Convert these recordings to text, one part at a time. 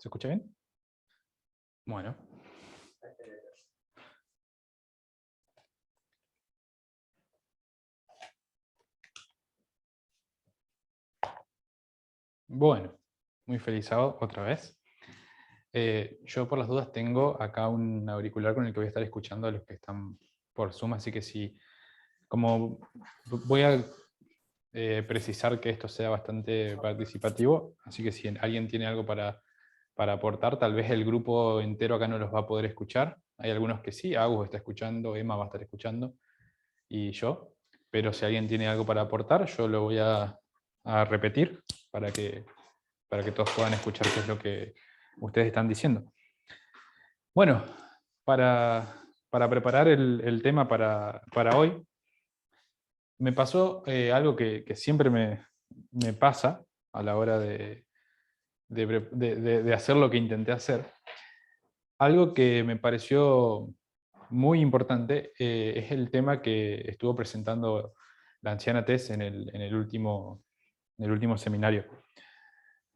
¿Se escucha bien? Bueno. Bueno, muy feliz sábado otra vez. Yo por las dudas tengo acá un auricular con el que voy a estar escuchando a los que están por Zoom, así que sí, como voy a precisar que esto sea bastante participativo, así que si alguien tiene algo para aportar, tal vez el grupo entero acá no los va a poder escuchar. Hay algunos que sí, Agus está escuchando, Emma va a estar escuchando y yo, pero si alguien tiene algo para aportar, yo lo voy a repetir para que todos puedan escuchar qué es lo que ustedes están diciendo. Bueno, para preparar el tema para hoy, me pasó algo que siempre me pasa a la hora de hacer lo que intenté hacer. Algo que me pareció muy importante es el tema que estuvo presentando la anciana Tess en el último seminario,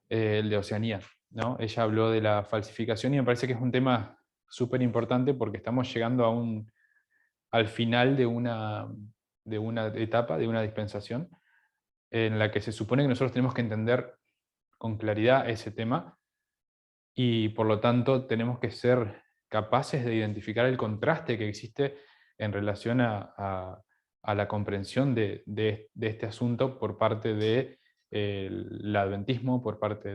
el de Oceanía, ¿no? Ella habló de la falsificación y me parece que es un tema súper importante porque estamos llegando al final de una etapa, de una dispensación, en la que se supone que nosotros tenemos que entender con claridad ese tema y por lo tanto tenemos que ser capaces de identificar el contraste que existe en relación a la comprensión de este asunto por parte del adventismo, por parte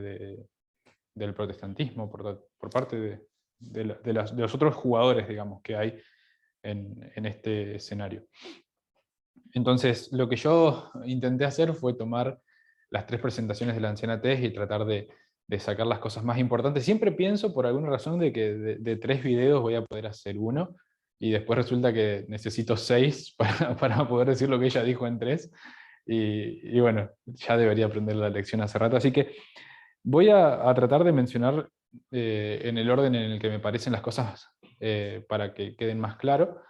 del protestantismo, por parte de los otros jugadores, digamos, que hay en este escenario. Entonces, lo que yo intenté hacer fue tomar las 3 presentaciones de la anciana Tess y tratar de sacar las cosas más importantes. Siempre pienso, por alguna razón, de que de 3 videos voy a poder hacer uno, y después resulta que necesito 6 para poder decir lo que ella dijo en 3. Y bueno, ya debería aprender la lección hace rato. Así que voy a tratar de mencionar en el orden en el que me parecen las cosas para que queden más claro,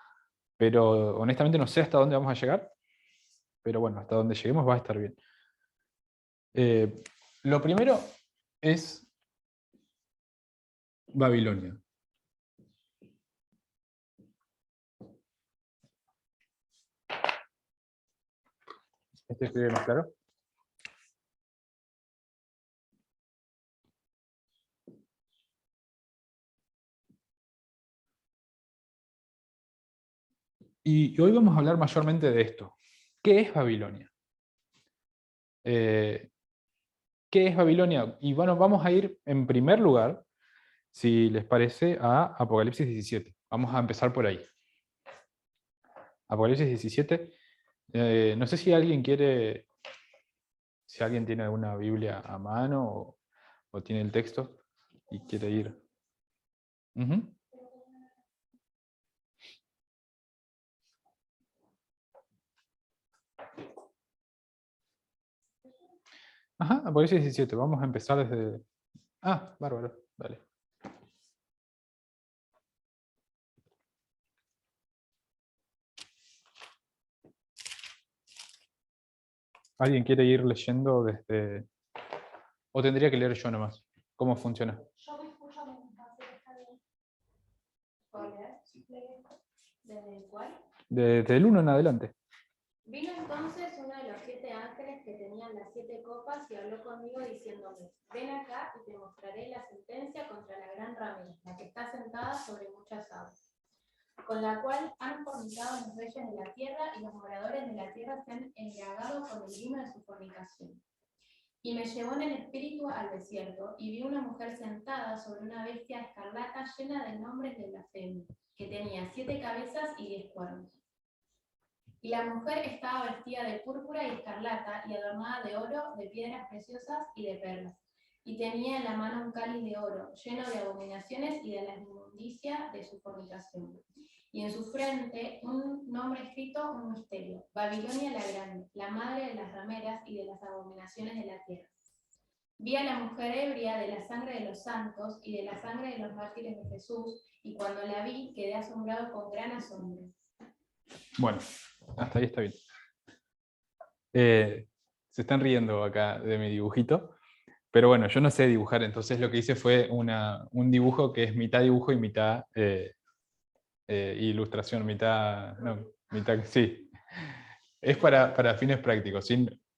pero honestamente no sé hasta dónde vamos a llegar, pero bueno, hasta donde lleguemos va a estar bien. Lo primero es Babilonia. ¿Este escribe más claro? Y hoy vamos a hablar mayormente de esto. ¿Qué es Babilonia? ¿Qué es Babilonia? Y bueno, vamos a ir en primer lugar, si les parece, a Apocalipsis 17. Vamos a empezar por ahí. Apocalipsis 17. No sé si alguien quiere, si alguien tiene alguna Biblia a mano o tiene el texto y quiere ir. Ajá, Apocalipsis 17. Vamos a empezar desde... Ah, bárbaro, dale. ¿Alguien quiere ir leyendo desde...? ¿O tendría que leer yo nomás? ¿Cómo funciona? Yo me escucho mientras está bien. ¿Puedo leer? ¿Desde cuál? Desde el 1 en adelante. Vino entonces uno de los 7 ángeles que tenían las 7 copas y habló conmigo diciéndome: ven acá y te mostraré la sentencia contra la gran ramera, la que está sentada sobre muchas aguas, con la cual han fornicado los reyes de la tierra, y los moradores de la tierra se han embriagado con el vino de su fornicación. Y me llevó en el espíritu al desierto, y vi una mujer sentada sobre una bestia escarlata llena de nombres de blasfemia, que tenía 7 cabezas y 10 cuernos. Y la mujer estaba vestida de púrpura y escarlata, y adornada de oro, de piedras preciosas y de perlas. Y tenía en la mano un cáliz de oro, lleno de abominaciones y de la inmundicia de su fornicación. Y en su frente un nombre escrito, un misterio: Babilonia la Grande, la madre de las rameras y de las abominaciones de la tierra. Vi a la mujer ebria de la sangre de los santos y de la sangre de los mártires de Jesús, y cuando la vi quedé asombrado con gran asombro. Bueno, hasta ahí está bien. Se están riendo acá de mi dibujito, Pero bueno, yo no sé dibujar, entonces lo que hice fue un dibujo que es mitad dibujo y mitad ilustración, mitad, no, mitad, sí. Es para fines prácticos.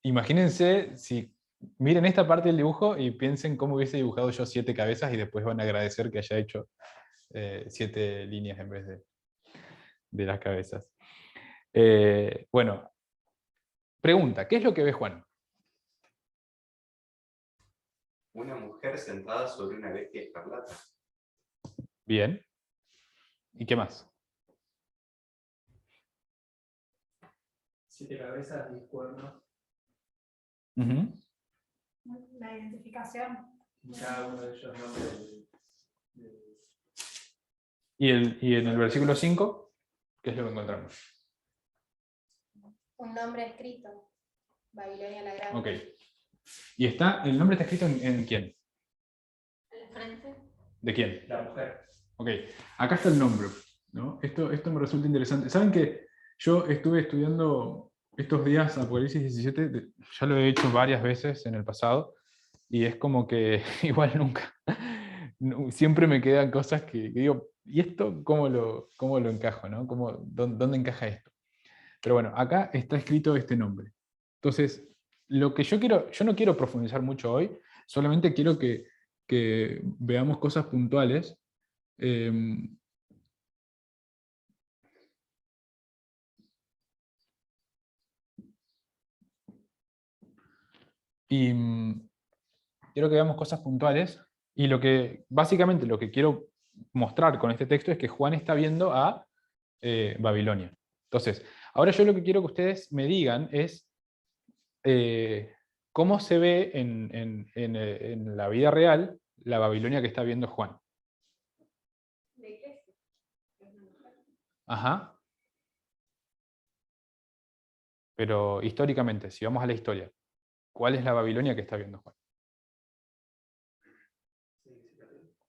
Imagínense si miren esta parte del dibujo y piensen cómo hubiese dibujado yo 7 cabezas y después van a agradecer que haya hecho 7 líneas en vez de las cabezas. Bueno, pregunta, ¿qué es lo que ve Juan? Una mujer sentada sobre una bestia escarlata. Bien. ¿Y qué más? 7 cabezas, 10 cuernos. Ujú. La identificación. Y cada uno de ellos nombres Y en el versículo 5, ¿qué es lo que encontramos? Un nombre escrito. Babilonia la Grande. Ok. ¿Y el nombre está escrito en quién? Al frente. ¿De quién? la mujer. Ok, acá está el nombre, ¿no? Esto me resulta interesante. ¿Saben que yo estuve estudiando estos días Apocalipsis 17? Ya lo he hecho varias veces en el pasado, y es como que igual nunca, siempre me quedan cosas que digo, ¿y esto cómo lo encajo, ¿no? ¿Dónde encaja esto? Pero bueno, acá está escrito este nombre. Entonces, lo que yo no quiero profundizar mucho hoy, solamente quiero que veamos cosas puntuales. Y quiero que veamos cosas puntuales. Y básicamente lo que quiero mostrar con este texto es que Juan está viendo a Babilonia. Entonces, ahora yo lo que quiero que ustedes me digan es cómo se ve en la vida real la Babilonia que está viendo Juan. La iglesia. Ajá. Pero históricamente, si vamos a la historia, ¿cuál es la Babilonia que está viendo Juan?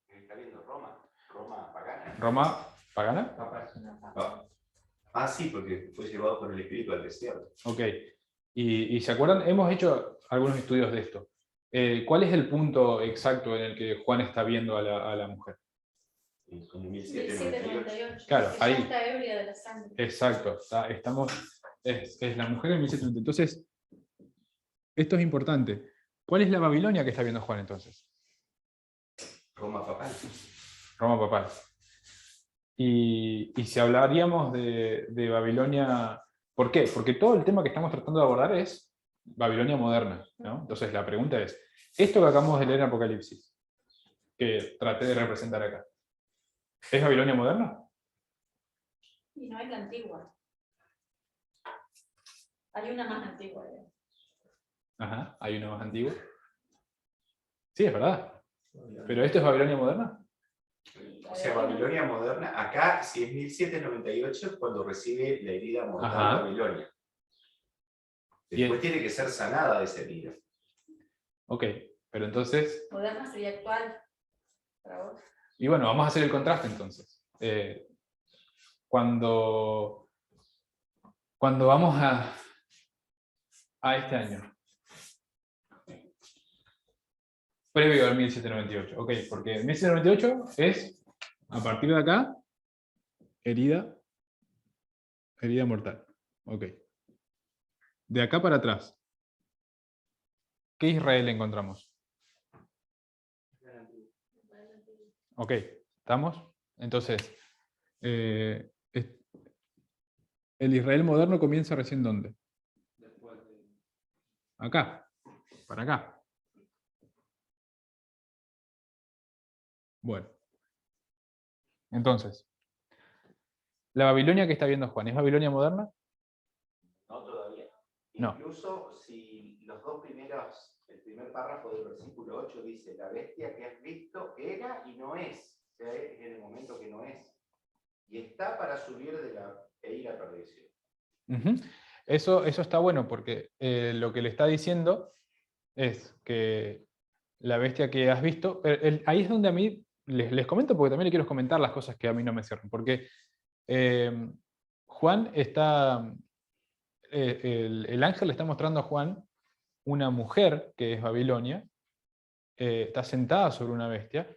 Está viendo Roma. Roma pagana. ¿Roma pagana? Papá. Ah, sí, porque fue llevado por el espíritu al desierto. Ok. ¿Y se acuerdan? Hemos hecho algunos estudios de esto. ¿Cuál es el punto exacto en el que Juan está viendo a la mujer? Como 1798. Claro, Ella ahí. está ebria de la sangre. Exacto. Es la mujer en 1790. Entonces, esto es importante. ¿Cuál es la Babilonia que está viendo Juan entonces? Roma papal. Roma papal. Y si hablaríamos de Babilonia, ¿por qué? Porque todo el tema que estamos tratando de abordar es Babilonia moderna, ¿no? Entonces la pregunta es, esto que acabamos de leer en Apocalipsis, que traté de representar acá, ¿es Babilonia moderna? Y no es la antigua. Hay una más antigua. Ajá, hay una más antigua. Sí, es verdad. ¿Pero esto es Babilonia moderna? O sea, Babilonia moderna, acá si es 1798 es cuando recibe la herida mortal Ajá. Babilonia. Después tiene que ser sanada de esa herida. Ok, pero entonces... Moderna sería actual. Para vos. Y bueno, vamos a hacer el contraste entonces. Cuando vamos a este año, previo al 1798, ok, porque el 1798 es, a partir de acá, herida mortal. Ok. De acá para atrás, ¿qué Israel encontramos? Ok, ¿estamos? Entonces, el Israel moderno comienza recién ¿dónde? Acá, para acá. Bueno. Entonces, ¿la Babilonia que está viendo Juan es Babilonia moderna? No todavía. No. Incluso si los dos primeros, el primer párrafo del versículo 8 dice, la bestia que has visto era y no es. O sea, es en el momento que no es. Y está para subir e ir a perdición. Ujú. Eso está bueno porque lo que le está diciendo es que la bestia que has visto, ahí es donde a mí, les comento porque también le quiero comentar las cosas que a mí no me cierran, porque Juan está, el ángel le está mostrando a Juan una mujer que es Babilonia, está sentada sobre una bestia,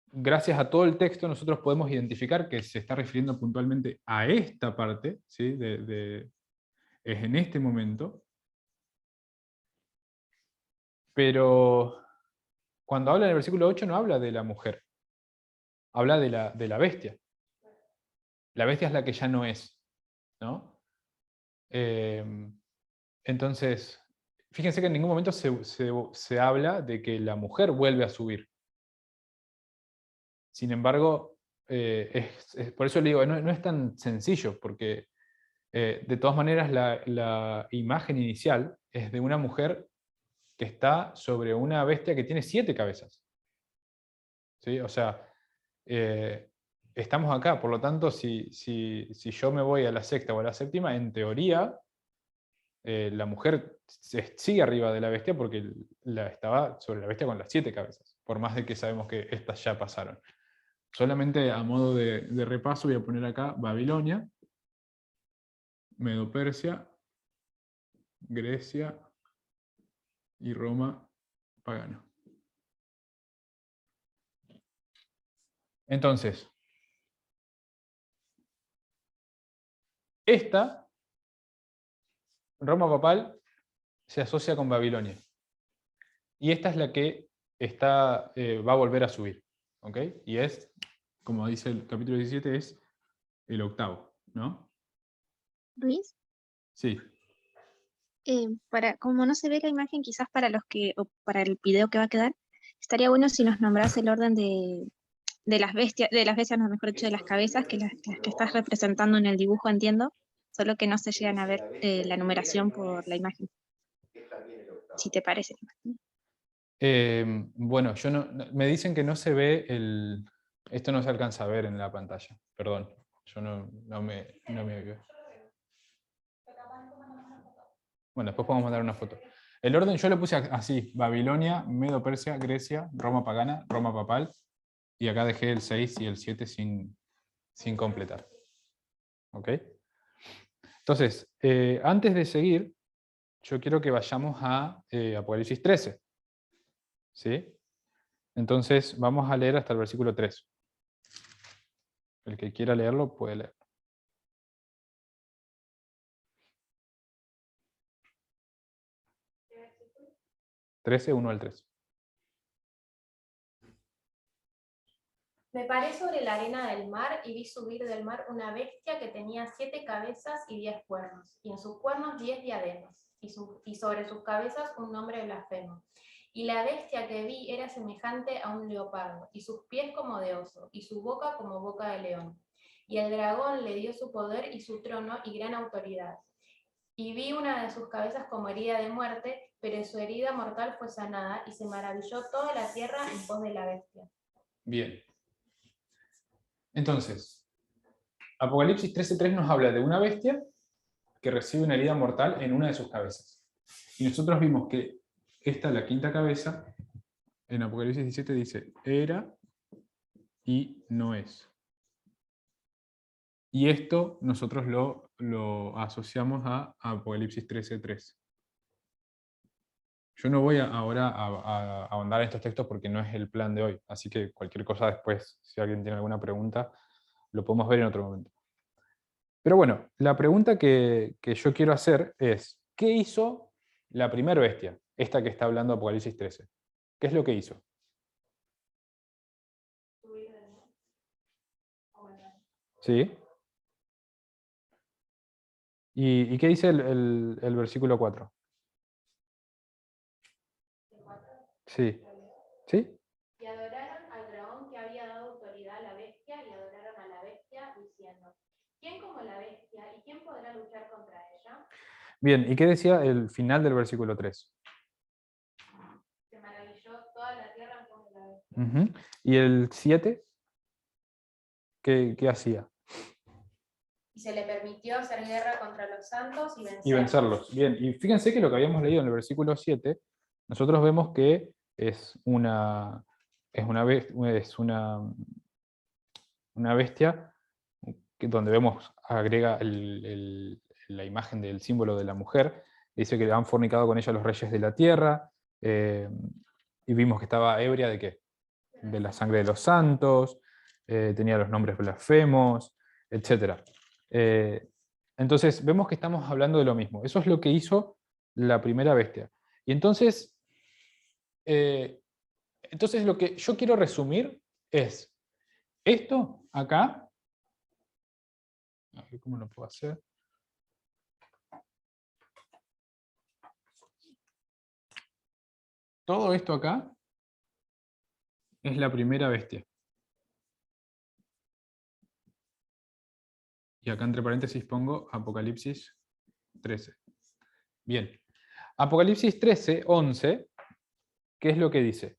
gracias a todo el texto nosotros podemos identificar que se está refiriendo puntualmente a esta parte, ¿sí? Es en este momento, pero cuando habla en el versículo 8 no habla de la mujer, habla de la bestia. La bestia es la que ya no es, ¿no? Entonces, fíjense que en ningún momento se habla de que la mujer vuelve a subir. Sin embargo, por eso le digo, no es tan sencillo, porque de todas maneras la imagen inicial es de una mujer que está sobre una bestia que tiene 7 cabezas. ¿Sí? O sea, estamos acá, por lo tanto, si yo me voy a la sexta o a la séptima, en teoría, la mujer sigue arriba de la bestia porque estaba sobre la bestia con las 7 cabezas, por más de que sabemos que estas ya pasaron. Solamente a modo de repaso voy a poner acá Babilonia, Medo-Persia, Grecia y Roma pagana. Entonces, esta, Roma papal, se asocia con Babilonia. Y esta es la que va a volver a subir. ¿Ok? Y es, como dice el capítulo 17, es el octavo, ¿no? Luis, Sí. como no se ve la imagen, quizás o para el video que va a quedar, estaría bueno si nos nombrás el orden de las bestias, no, mejor dicho, de las cabezas, que las que estás representando en el dibujo, entiendo, solo que no se llegan a ver la numeración por la imagen, si te parece. Bueno, me dicen que no se ve esto no se alcanza a ver en la pantalla, perdón, yo no me veo. Bueno, después podemos mandar una foto. El orden yo lo puse así: Babilonia, Medo-Persia, Grecia, Roma pagana, Roma papal, y acá dejé el 6 y el 7 sin completar. ¿Ok? Entonces, antes de seguir, yo quiero que vayamos a Apocalipsis 13. ¿Sí? Entonces, vamos a leer hasta el versículo 3. El que quiera leerlo, puede leer. 13, 1 al 3. Me paré sobre la arena del mar y vi subir del mar una bestia que tenía 7 cabezas y 10 cuernos, y en sus cuernos 10 diademas, y sobre sus cabezas un nombre blasfemo. Y la bestia que vi era semejante a un leopardo, y sus pies como de oso, y su boca como boca de león. Y el dragón le dio su poder y su trono y gran autoridad. Y vi una de sus cabezas como herida de muerte, pero su herida mortal fue sanada, y se maravilló toda la tierra en pos de la bestia. Bien. Entonces, Apocalipsis 13:3 nos habla de una bestia que recibe una herida mortal en una de sus cabezas. Y nosotros vimos que esta, la quinta cabeza, en Apocalipsis 17 dice, era y no es. Y esto nosotros lo asociamos a Apocalipsis 13:3. Yo no voy ahora a ahondar en estos textos porque no es el plan de hoy, así que cualquier cosa después, si alguien tiene alguna pregunta, lo podemos ver en otro momento. Pero bueno, la pregunta que yo quiero hacer es, ¿qué hizo la primera bestia? Esta que está hablando Apocalipsis 13. ¿Qué es lo que hizo? ¿Sí? ¿Y qué dice el versículo 4? Sí. ¿Sí? Y adoraron al dragón que había dado autoridad a la bestia, y adoraron a la bestia, diciendo, ¿quién como la bestia y quién podrá luchar contra ella? Bien, ¿y qué decía el final del versículo 3? Se maravilló toda la tierra en pos de la bestia. ¿Y el 7? ¿Qué hacía? Y se le permitió hacer guerra contra los santos y vencerlos. Y vencerlos. Bien, y fíjense que lo que habíamos leído en el versículo 7, nosotros vemos que es una bestia donde vemos, agrega la imagen del símbolo de la mujer, dice que han fornicado con ella los reyes de la tierra, y vimos que estaba ebria ¿de qué? De la sangre de los santos, tenía los nombres blasfemos, etc. Entonces vemos que estamos hablando de lo mismo. Eso es lo que hizo la primera bestia. Y entonces lo que yo quiero resumir es esto acá. A ver cómo lo puedo hacer. Todo esto acá es la primera bestia. Y acá entre paréntesis pongo Apocalipsis 13. Bien. Apocalipsis 13, 11, ¿qué es lo que dice?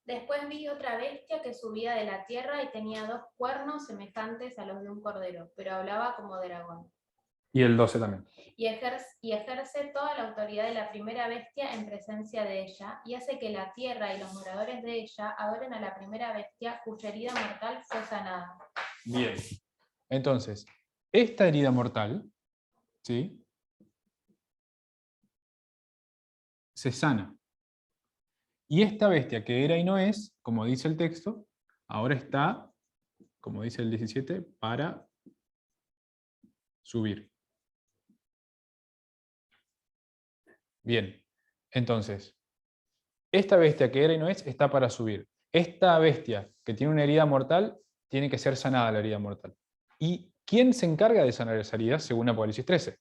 Después vi otra bestia que subía de la tierra y tenía 2 cuernos semejantes a los de un cordero, pero hablaba como dragón. Y el 12 también. Y ejerce toda la autoridad de la primera bestia en presencia de ella, y hace que la tierra y los moradores de ella adoren a la primera bestia cuya herida mortal fue sanada. Bien. Entonces, esta herida mortal, ¿sí?, se sana. Y esta bestia que era y no es, como dice el texto, ahora está, como dice el 17, para subir. Bien, entonces, esta bestia que era y no es, está para subir. Esta bestia que tiene una herida mortal, tiene que ser sanada la herida mortal. ¿Y quién se encarga de sanar esa herida según Apocalipsis 13?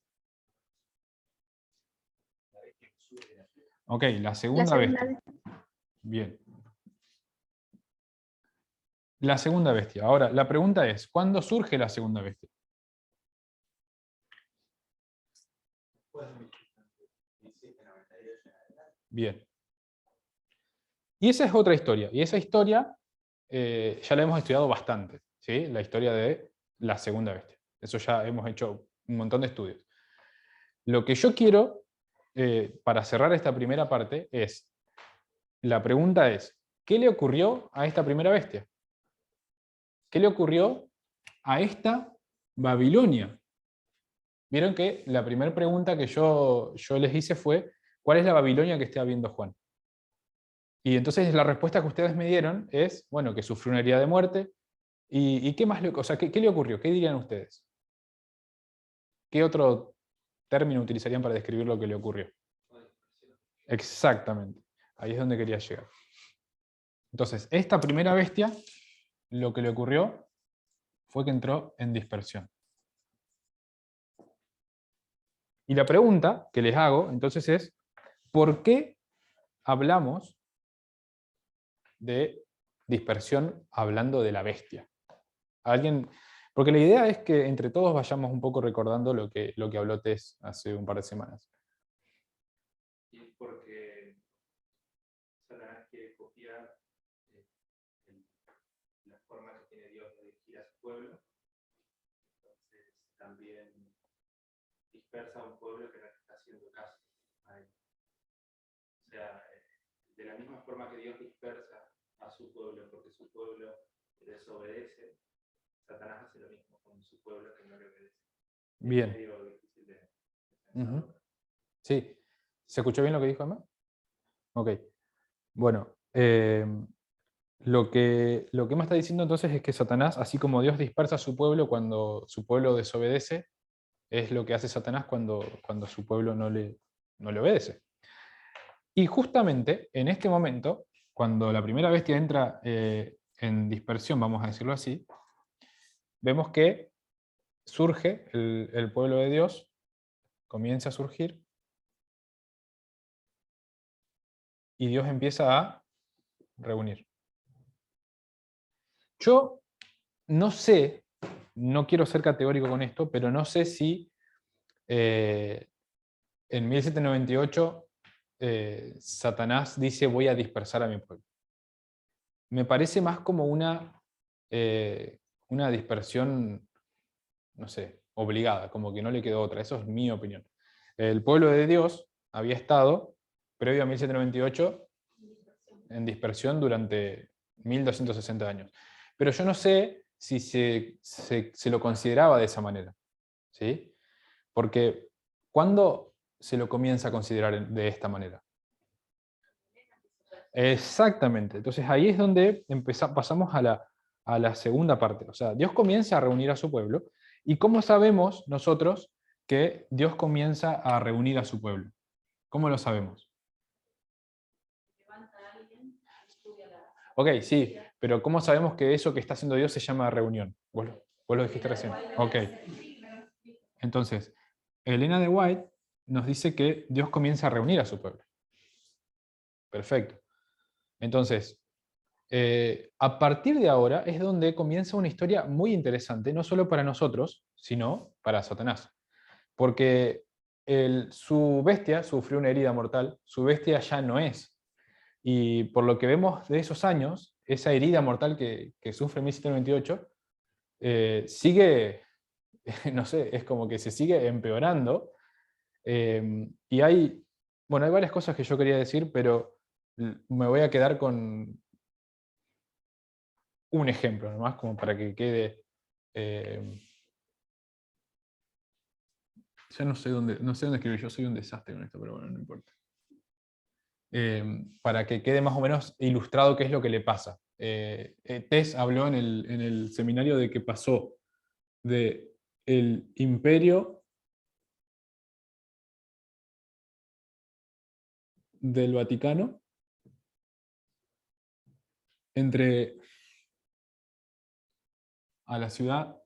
Ok, la segunda bestia. Bien. La segunda bestia. Ahora, la pregunta es, ¿cuándo surge la segunda bestia? Bien. Y esa es otra historia. Y esa historia ya la hemos estudiado bastante, ¿sí? La historia de la segunda bestia. Eso ya hemos hecho un montón de estudios. Lo que yo quiero, para cerrar esta primera parte, es, la pregunta es, ¿qué le ocurrió a esta primera bestia? ¿Qué le ocurrió a esta Babilonia? Vieron que la primera pregunta que yo les hice fue, ¿cuál es la Babilonia que está viendo Juan? Y entonces la respuesta que ustedes me dieron es, bueno, que sufrió una herida de muerte. ¿Y qué más o sea, ¿qué le ocurrió? ¿Qué dirían ustedes? ¿Qué otro término utilizarían para describir lo que le ocurrió? Exactamente. Ahí es donde quería llegar. Entonces, esta primera bestia, lo que le ocurrió fue que entró en dispersión. Y la pregunta que les hago, entonces, es, ¿por qué hablamos de dispersión hablando de la bestia? ¿Alguien? Porque la idea es que entre todos vayamos un poco recordando lo que habló Tess hace un par de semanas. Y porque Satanás quiere copiar la forma que tiene Dios de dirigir a su pueblo. Entonces también dispersa a un pueblo que no le está haciendo caso a él. O sea, de la misma forma que Dios dispersa a su pueblo porque su pueblo desobedece, Satanás hace lo mismo con su pueblo que no le obedece. Bien. Es medio difícil de pensarlo. Sí. ¿Se escuchó bien lo que dijo Emma? Ok. Bueno, lo que Emma está diciendo entonces es que Satanás, así como Dios dispersa a su pueblo cuando su pueblo desobedece, es lo que hace Satanás cuando su pueblo no le obedece. Y justamente en este momento, cuando la primera bestia entra en dispersión, vamos a decirlo así, vemos que surge el pueblo de Dios, comienza a surgir, y Dios empieza a reunir. Yo no sé, no quiero ser categórico con esto, pero no sé si en 1798 Satanás dice voy a dispersar a mi pueblo. Me parece más como una dispersión, no sé, obligada, como que no le quedó otra. Eso es mi opinión. El pueblo de Dios había estado, previo a 1798, en dispersión durante 1260 años. Pero yo no sé si se lo consideraba de esa manera, ¿sí? Porque cuando se lo comienza a considerar de esta manera. Exactamente. Entonces ahí es donde pasamos a la segunda parte. O sea, Dios comienza a reunir a su pueblo. ¿Y cómo sabemos nosotros que Dios comienza a reunir a su pueblo? ¿Cómo lo sabemos? Ok, sí, pero ¿cómo sabemos que eso que está haciendo Dios se llama reunión? Vos lo dijiste recién. Ok. Entonces, Elena de White nos dice que Dios comienza a reunir a su pueblo. Perfecto. Entonces, a partir de ahora es donde comienza una historia muy interesante, no solo para nosotros, sino para Satanás. Porque su bestia sufrió una herida mortal, su bestia ya no es. Y por lo que vemos de esos años, esa herida mortal que sufre en 1798, sigue, no sé, es como que se sigue empeorando. Y hay varias cosas que yo quería decir, pero me voy a quedar con un ejemplo nomás, como para que quede... ya no sé dónde escribir, yo soy un desastre con esto, pero bueno, no importa. Para que quede más o menos ilustrado qué es lo que le pasa. Tess habló en el seminario de que pasó de el imperio del Vaticano a la ciudad,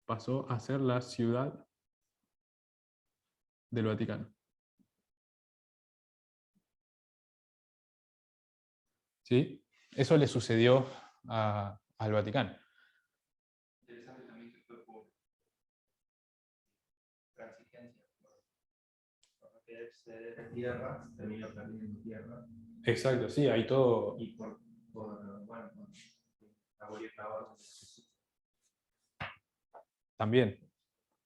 pasó a ser la ciudad del Vaticano. ¿Sí? Eso le sucedió al Vaticano. Interesante también que fue por transigencia. Por no querer ceder de tierra, terminó perdiendo tierra. Exacto, sí, hay todo. Y por abolir la orden. También.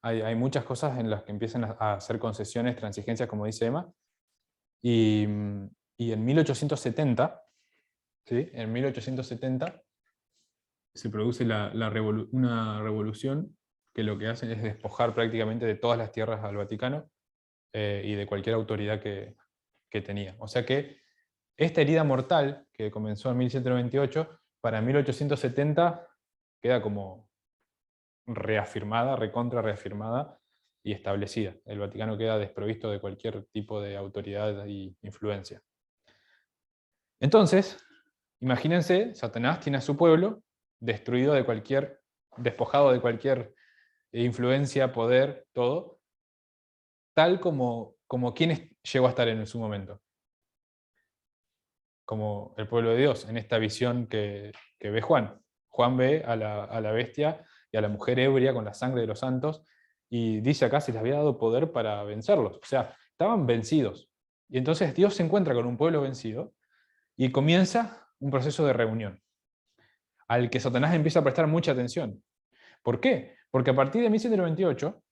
Hay muchas cosas en las que empiezan a hacer concesiones, transigencias, como dice Emma. Y en 1870, ¿sí? En 1870 se produce una revolución que lo que hacen es despojar prácticamente de todas las tierras al Vaticano y de cualquier autoridad que tenía. O sea que esta herida mortal, que comenzó en 1798, para 1870 queda como reafirmada, recontra reafirmada y establecida. El Vaticano queda desprovisto de cualquier tipo de autoridad y influencia. Entonces, imagínense, Satanás tiene a su pueblo destruido despojado de cualquier influencia, poder, todo, tal como quienes llegó a estar en su momento. Como el pueblo de Dios, en esta visión que ve Juan. Juan ve a la bestia y a la mujer ebria con la sangre de los santos, y dice acá se les había dado poder para vencerlos. O sea, estaban vencidos. Y entonces Dios se encuentra con un pueblo vencido, y comienza un proceso de reunión, al que Satanás empieza a prestar mucha atención. ¿Por qué? Porque a partir de 1798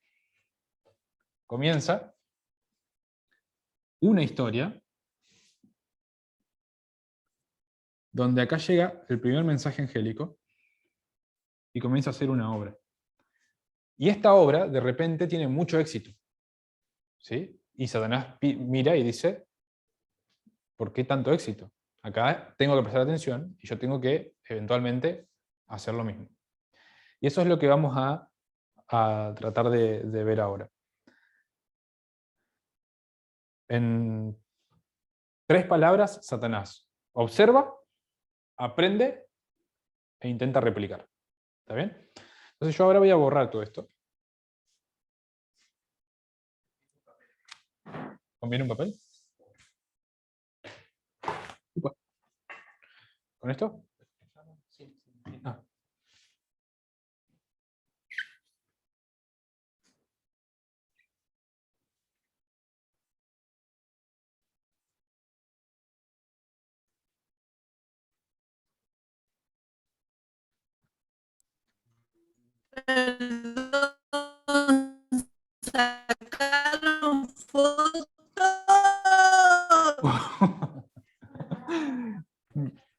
comienza una historia donde acá llega el primer mensaje angélico y comienza a hacer una obra. Y esta obra, de repente, tiene mucho éxito. ¿Sí? Y Satanás mira y dice, ¿por qué tanto éxito? Acá tengo que prestar atención y yo tengo que, eventualmente, hacer lo mismo. Y eso es lo que vamos a tratar de ver ahora. En 3 palabras, Satanás observa, aprende e intenta replicar. ¿Está bien? Entonces yo ahora voy a borrar todo esto. ¿Conviene un papel? ¿Con esto? Ah. Sacaron fotos.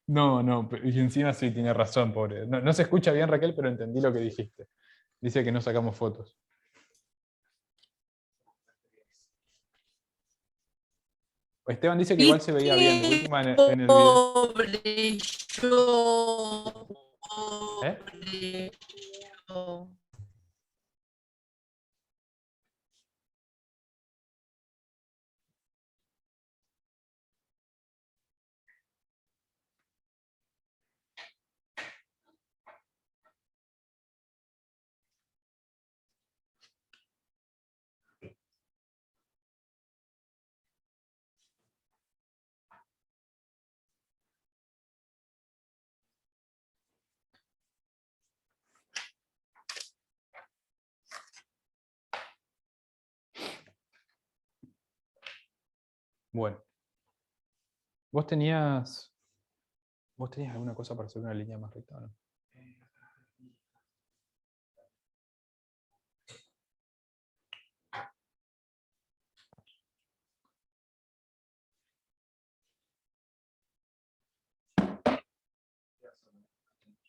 No, y encima sí, tiene razón, pobre. No se escucha bien, Raquel, pero entendí lo que dijiste. Dice que no sacamos fotos. Esteban dice que igual se veía bien. De última en el video. Pobre yo. ¿Eh? Pobre yo. Bueno. ¿Vos tenías alguna cosa para hacer una línea más recta o no?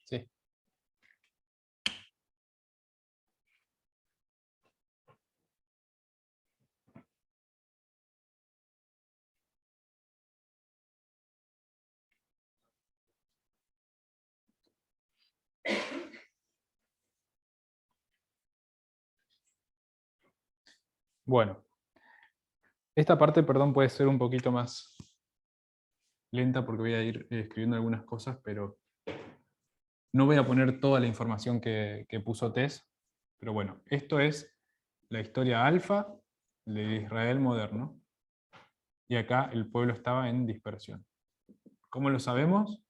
Sí. Bueno. Esta parte, perdón, puede ser un poquito más lenta porque voy a ir escribiendo algunas cosas, pero no voy a poner toda la información que puso Tess. Pero bueno, esto es la historia alfa de Israel moderno. Y acá el pueblo estaba en dispersión. ¿Cómo lo sabemos?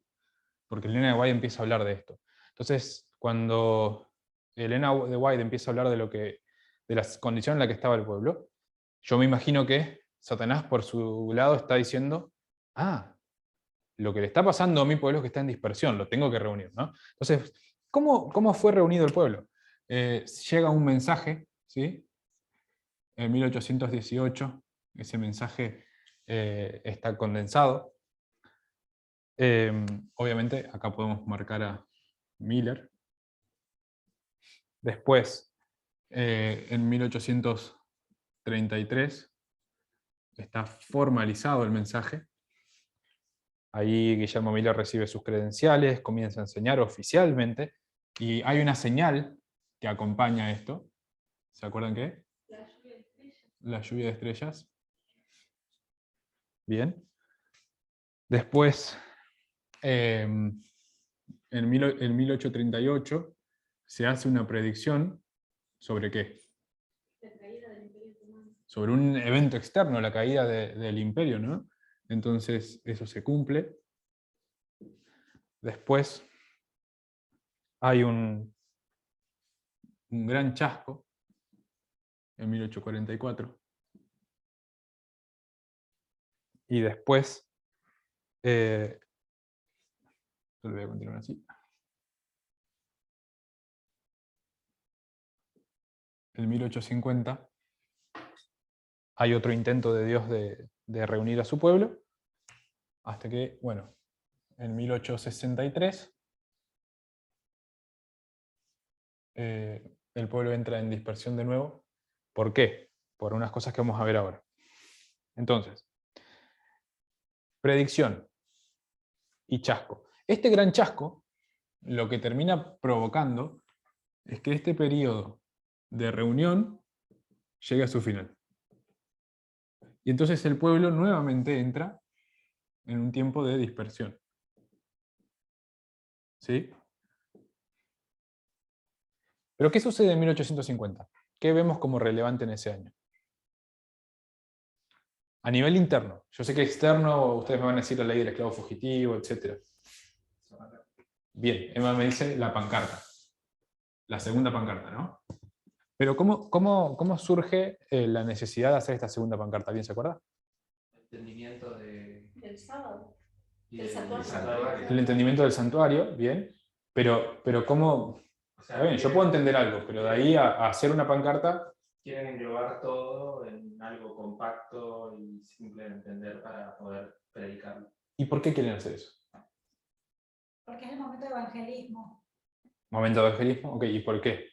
Porque Elena de White empieza a hablar de esto. Entonces, cuando Elena de White empieza a hablar de la condición en la que estaba el pueblo, yo me imagino que Satanás por su lado está diciendo, lo que le está pasando a mi pueblo es que está en dispersión, lo tengo que reunir, ¿no? Entonces, ¿cómo fue reunido el pueblo? Llega un mensaje, ¿sí? En 1818, ese mensaje está condensado. Obviamente, acá podemos marcar a Miller. Después, en 1833, está formalizado el mensaje. Ahí Guillermo Miller recibe sus credenciales, comienza a enseñar oficialmente, y hay una señal que acompaña esto. ¿Se acuerdan qué? La lluvia de estrellas. Bien. Después, en 1838, se hace una predicción ¿sobre qué? Sobre un evento externo, la caída del imperio, ¿no? Entonces, eso se cumple. Después, hay un gran chasco en 1844. Y después, yo lo voy a continuar así. En 1850 hay otro intento de Dios de reunir a su pueblo, hasta que, bueno, en 1863 el pueblo entra en dispersión de nuevo. ¿Por qué? Por unas cosas que vamos a ver ahora. Entonces, predicción y chasco. Este gran chasco lo que termina provocando es que este periodo de reunión llegue a su final. Y entonces el pueblo nuevamente entra en un tiempo de dispersión. ¿Sí? ¿Pero qué sucede en 1850? ¿Qué vemos como relevante en ese año? A nivel interno. Yo sé que externo, ustedes me van a decir la ley del esclavo fugitivo, etc. Bien, Emma me dice la pancarta. La segunda pancarta, ¿no? Pero ¿cómo surge la necesidad de hacer esta segunda pancarta? ¿Bien se acuerda? Entendimiento Del sábado. y Del santuario. santuario. El entendimiento del santuario, bien. Pero ¿cómo? O sea, Está bien, yo puedo entender algo, pero de ahí a hacer una pancarta... quieren englobar todo en algo compacto y simple de entender para poder predicarlo. ¿Y por qué quieren hacer eso? Porque es el momento de evangelismo. Momento de evangelismo, ok, ¿y por qué?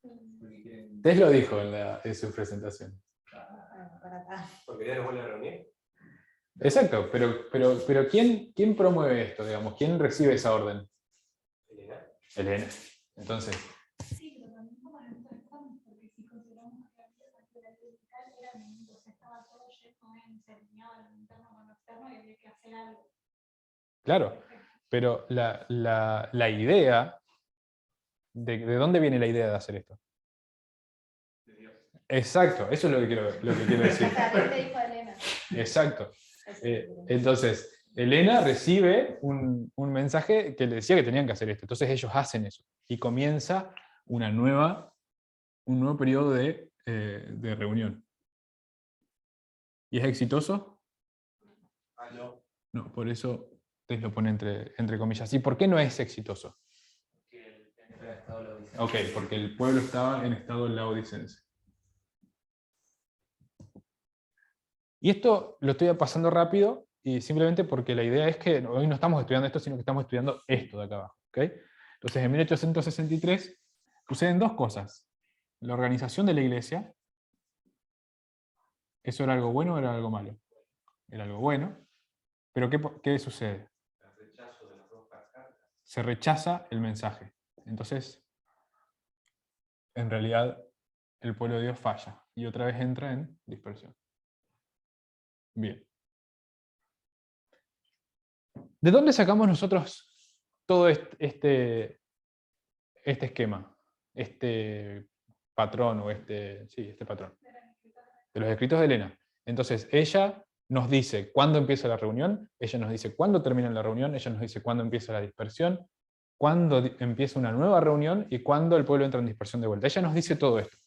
Porque quieren Tess lo dijo en su presentación. Para acá. Porque ya nos vuelve a reunir. Exacto, pero ¿quién promueve esto, digamos? ¿Quién recibe esa orden? Elena. Elena. Entonces, Sí, pero también como nosotros estamos, porque si consideramos que la vertical era o sea, estaba todo lleno de alineado lo interno con lo externo y había que hacer algo. claro, pero la idea, ¿de dónde viene la idea de hacer esto? De Dios. Exacto, eso es lo que quiero decir. O sea, ¿qué te dijo Elena? Exacto. Eso es lo que Entonces, Elena recibe un mensaje que le decía que tenían que hacer esto. Entonces ellos hacen eso. Y comienza un nuevo periodo de reunión. ¿Y es exitoso? No. No, por eso te lo pone entre comillas. ¿Y por qué no es exitoso? Ok, porque el pueblo estaba en estado laodicense. Y esto lo estoy pasando rápido y simplemente porque la idea es que hoy no estamos estudiando esto, sino que estamos estudiando esto de acá abajo. ¿Okay? Entonces, en 1863 suceden dos cosas. La organización de la iglesia, ¿eso era algo bueno o era algo malo? Era algo bueno, pero ¿qué sucede? El rechazo de las dos cartas. Se rechaza el mensaje. Entonces, en realidad, el pueblo de Dios falla y otra vez entra en dispersión. Bien. ¿De dónde sacamos nosotros todo este esquema? Este patrón o este patrón. De los escritos de Elena. Entonces, ella nos dice cuándo empieza la reunión, ella nos dice cuándo termina la reunión, ella nos dice cuándo empieza la dispersión, cuándo empieza una nueva reunión y cuándo el pueblo entra en dispersión de vuelta. Ella nos dice todo esto.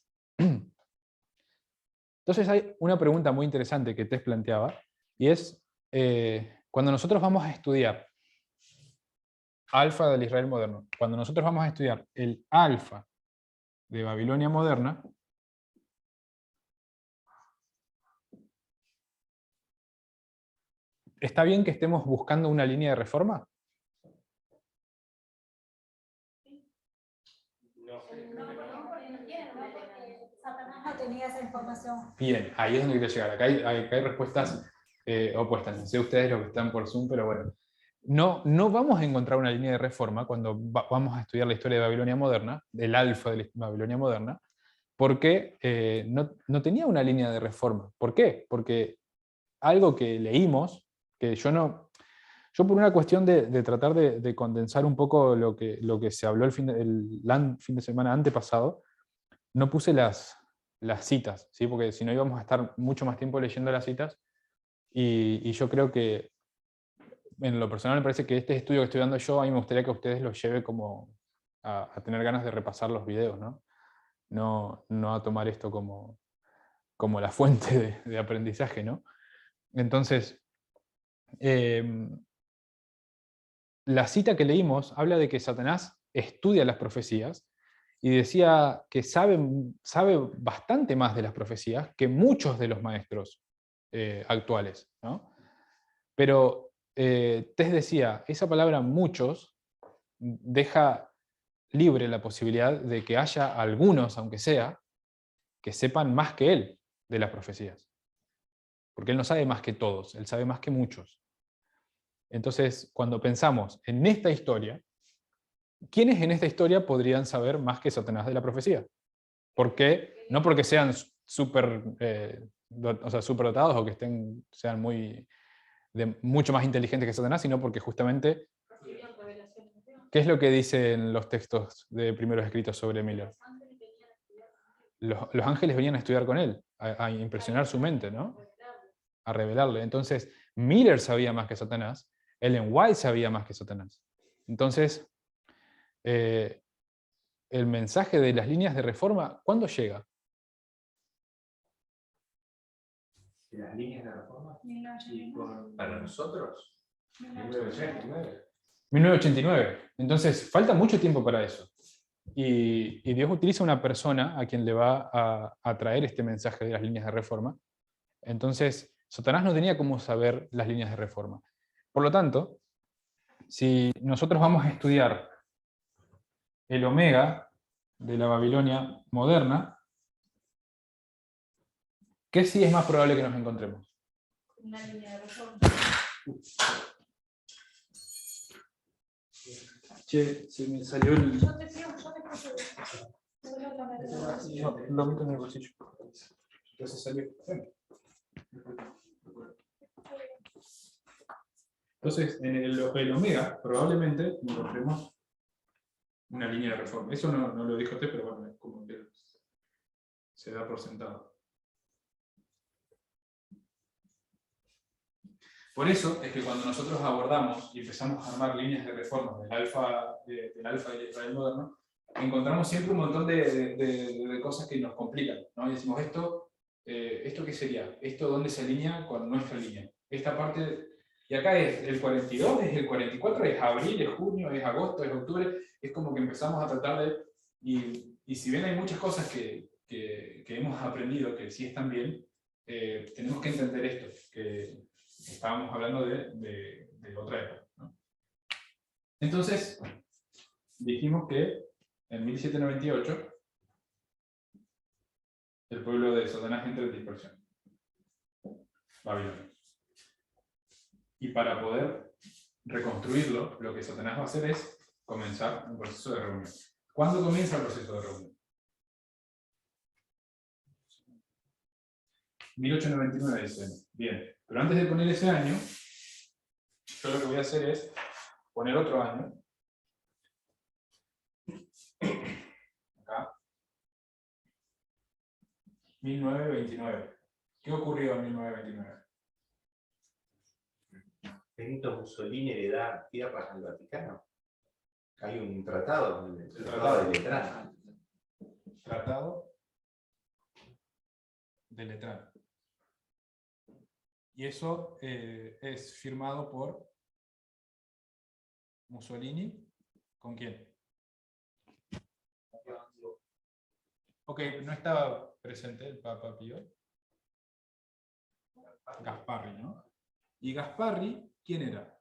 Entonces hay una pregunta muy interesante que Tess planteaba, y es, cuando nosotros vamos a estudiar Alfa del Israel moderno, cuando nosotros vamos a estudiar el Alfa de Babilonia moderna, ¿está bien que estemos buscando una línea de reforma? No sé. No, porque Satanás no tenía esa información. Bien, ahí es donde quiero llegar. Acá hay respuestas opuestas. No sé ustedes los que están por Zoom, pero bueno. No vamos a encontrar una línea de reforma cuando vamos a estudiar la historia de Babilonia moderna, del Alfa de Babilonia moderna, porque no tenía una línea de reforma. ¿Por qué? Porque algo que leímos, que yo por una cuestión de tratar de condensar un poco lo que se habló el fin de semana antepasado, no puse las citas, ¿sí? Porque si no íbamos a estar mucho más tiempo leyendo las citas, y yo creo que en lo personal me parece que este estudio que estoy dando yo, a mí me gustaría que ustedes los lleve como a tener ganas de repasar los videos, ¿no? No a tomar esto como la fuente de aprendizaje, ¿no? Entonces, la cita que leímos habla de que Satanás estudia las profecías y decía que sabe bastante más de las profecías que muchos de los maestros actuales, ¿no? Pero Tess decía, esa palabra muchos deja libre la posibilidad de que haya algunos, aunque sea, que sepan más que él de las profecías. Porque él no sabe más que todos, él sabe más que muchos. Entonces, cuando pensamos en esta historia, ¿quiénes en esta historia podrían saber más que Satanás de la profecía? ¿Por qué? No porque sean súper dotados o que sean mucho más inteligentes que Satanás, sino porque justamente, ¿qué es lo que dicen los textos de primeros escritos sobre Miller? Los ángeles venían a estudiar con él, a impresionar su mente, ¿no? A revelarle. Entonces, Miller sabía más que Satanás, Ellen White sabía más que Satanás. Entonces, el mensaje de las líneas de reforma, ¿cuándo llega? Las líneas de reforma. 1989. Para nosotros, 1989. 1989. Entonces, falta mucho tiempo para eso. Y Dios utiliza una persona a quien le va a traer este mensaje de las líneas de reforma. Entonces, Satanás no tenía cómo saber las líneas de reforma. Por lo tanto, si nosotros vamos a estudiar el Omega de la Babilonia moderna, ¿Qué sí es más probable que nos encontremos? Una línea de reforma. Che, se me salió el... Yo te sigo, yo te escucho. Solo la metodología. No, lo meto en el bolsillo. Entonces salió. Entonces, en el omega probablemente encontremos una línea de reforma. Eso no lo dijo usted, pero bueno, es como que se da por sentado. Por eso es que cuando nosotros abordamos y empezamos a armar líneas de reforma del alfa y el Israel moderno, encontramos siempre un montón de cosas que nos complican, ¿no? Y decimos, ¿esto qué sería? ¿Esto dónde se alinea con nuestra línea? Esta parte, y acá es el 42, es el 44, es abril, es junio, es agosto, es octubre, es como que empezamos a tratar de... Y si bien hay muchas cosas que hemos aprendido que sí están bien, tenemos que entender esto, que estábamos hablando de otra época, ¿no? Entonces, dijimos que en 1798 el pueblo de Satanás entra en dispersión. Babilonia. Y para poder reconstruirlo, lo que Satanás va a hacer es comenzar un proceso de reunión. ¿Cuándo comienza el proceso de reunión? 1899 dice. Bien, pero antes de poner ese año, yo lo que voy a hacer es poner otro año. Acá. 1929. ¿Qué ocurrió en 1929? Benito Mussolini le da tierras al Vaticano. Hay un tratado, el Tratado de Letrán. Tratado de Letrán. Y eso es firmado por Mussolini. ¿Con quién? Ok, no estaba presente el Papa Pío. Gasparri, ¿no? ¿Y Gasparri quién era?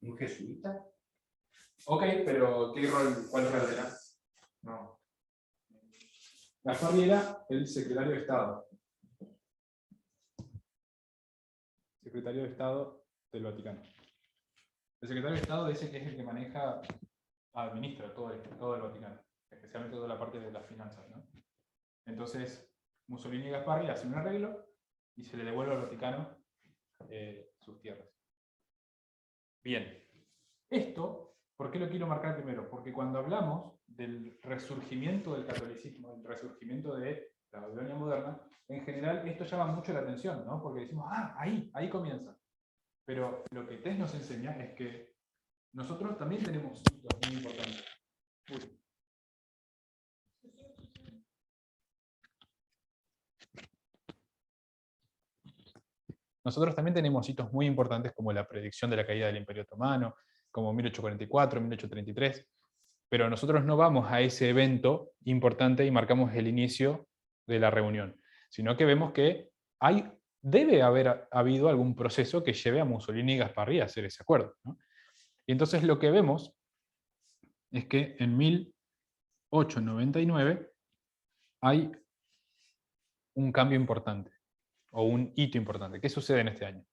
¿Un jesuita? Ok, pero ¿cuál rol era? No. Gasparri era el secretario de Estado. Secretario de Estado del Vaticano. El secretario de Estado dice que es el que administra todo el Vaticano, especialmente toda la parte de las finanzas, ¿no? Entonces, Mussolini y Gasparri hacen un arreglo y se le devuelve al Vaticano sus tierras. Bien. Esto, ¿por qué lo quiero marcar primero? Porque cuando hablamos del resurgimiento del catolicismo, del resurgimiento de la Babilonia moderna, en general esto llama mucho la atención, ¿no? Porque decimos, ahí comienza. Pero lo que Tess nos enseña es que nosotros también tenemos hitos muy importantes. Uy. Nosotros también tenemos hitos muy importantes como la predicción de la caída del Imperio Otomano, como 1844, 1833, pero nosotros no vamos a ese evento importante y marcamos el inicio de la reunión, sino que vemos que debe haber habido algún proceso que lleve a Mussolini y Gasparri a hacer ese acuerdo, ¿no? Y entonces lo que vemos es que en 1899 hay un cambio importante, o un hito importante. ¿Qué sucede en este año?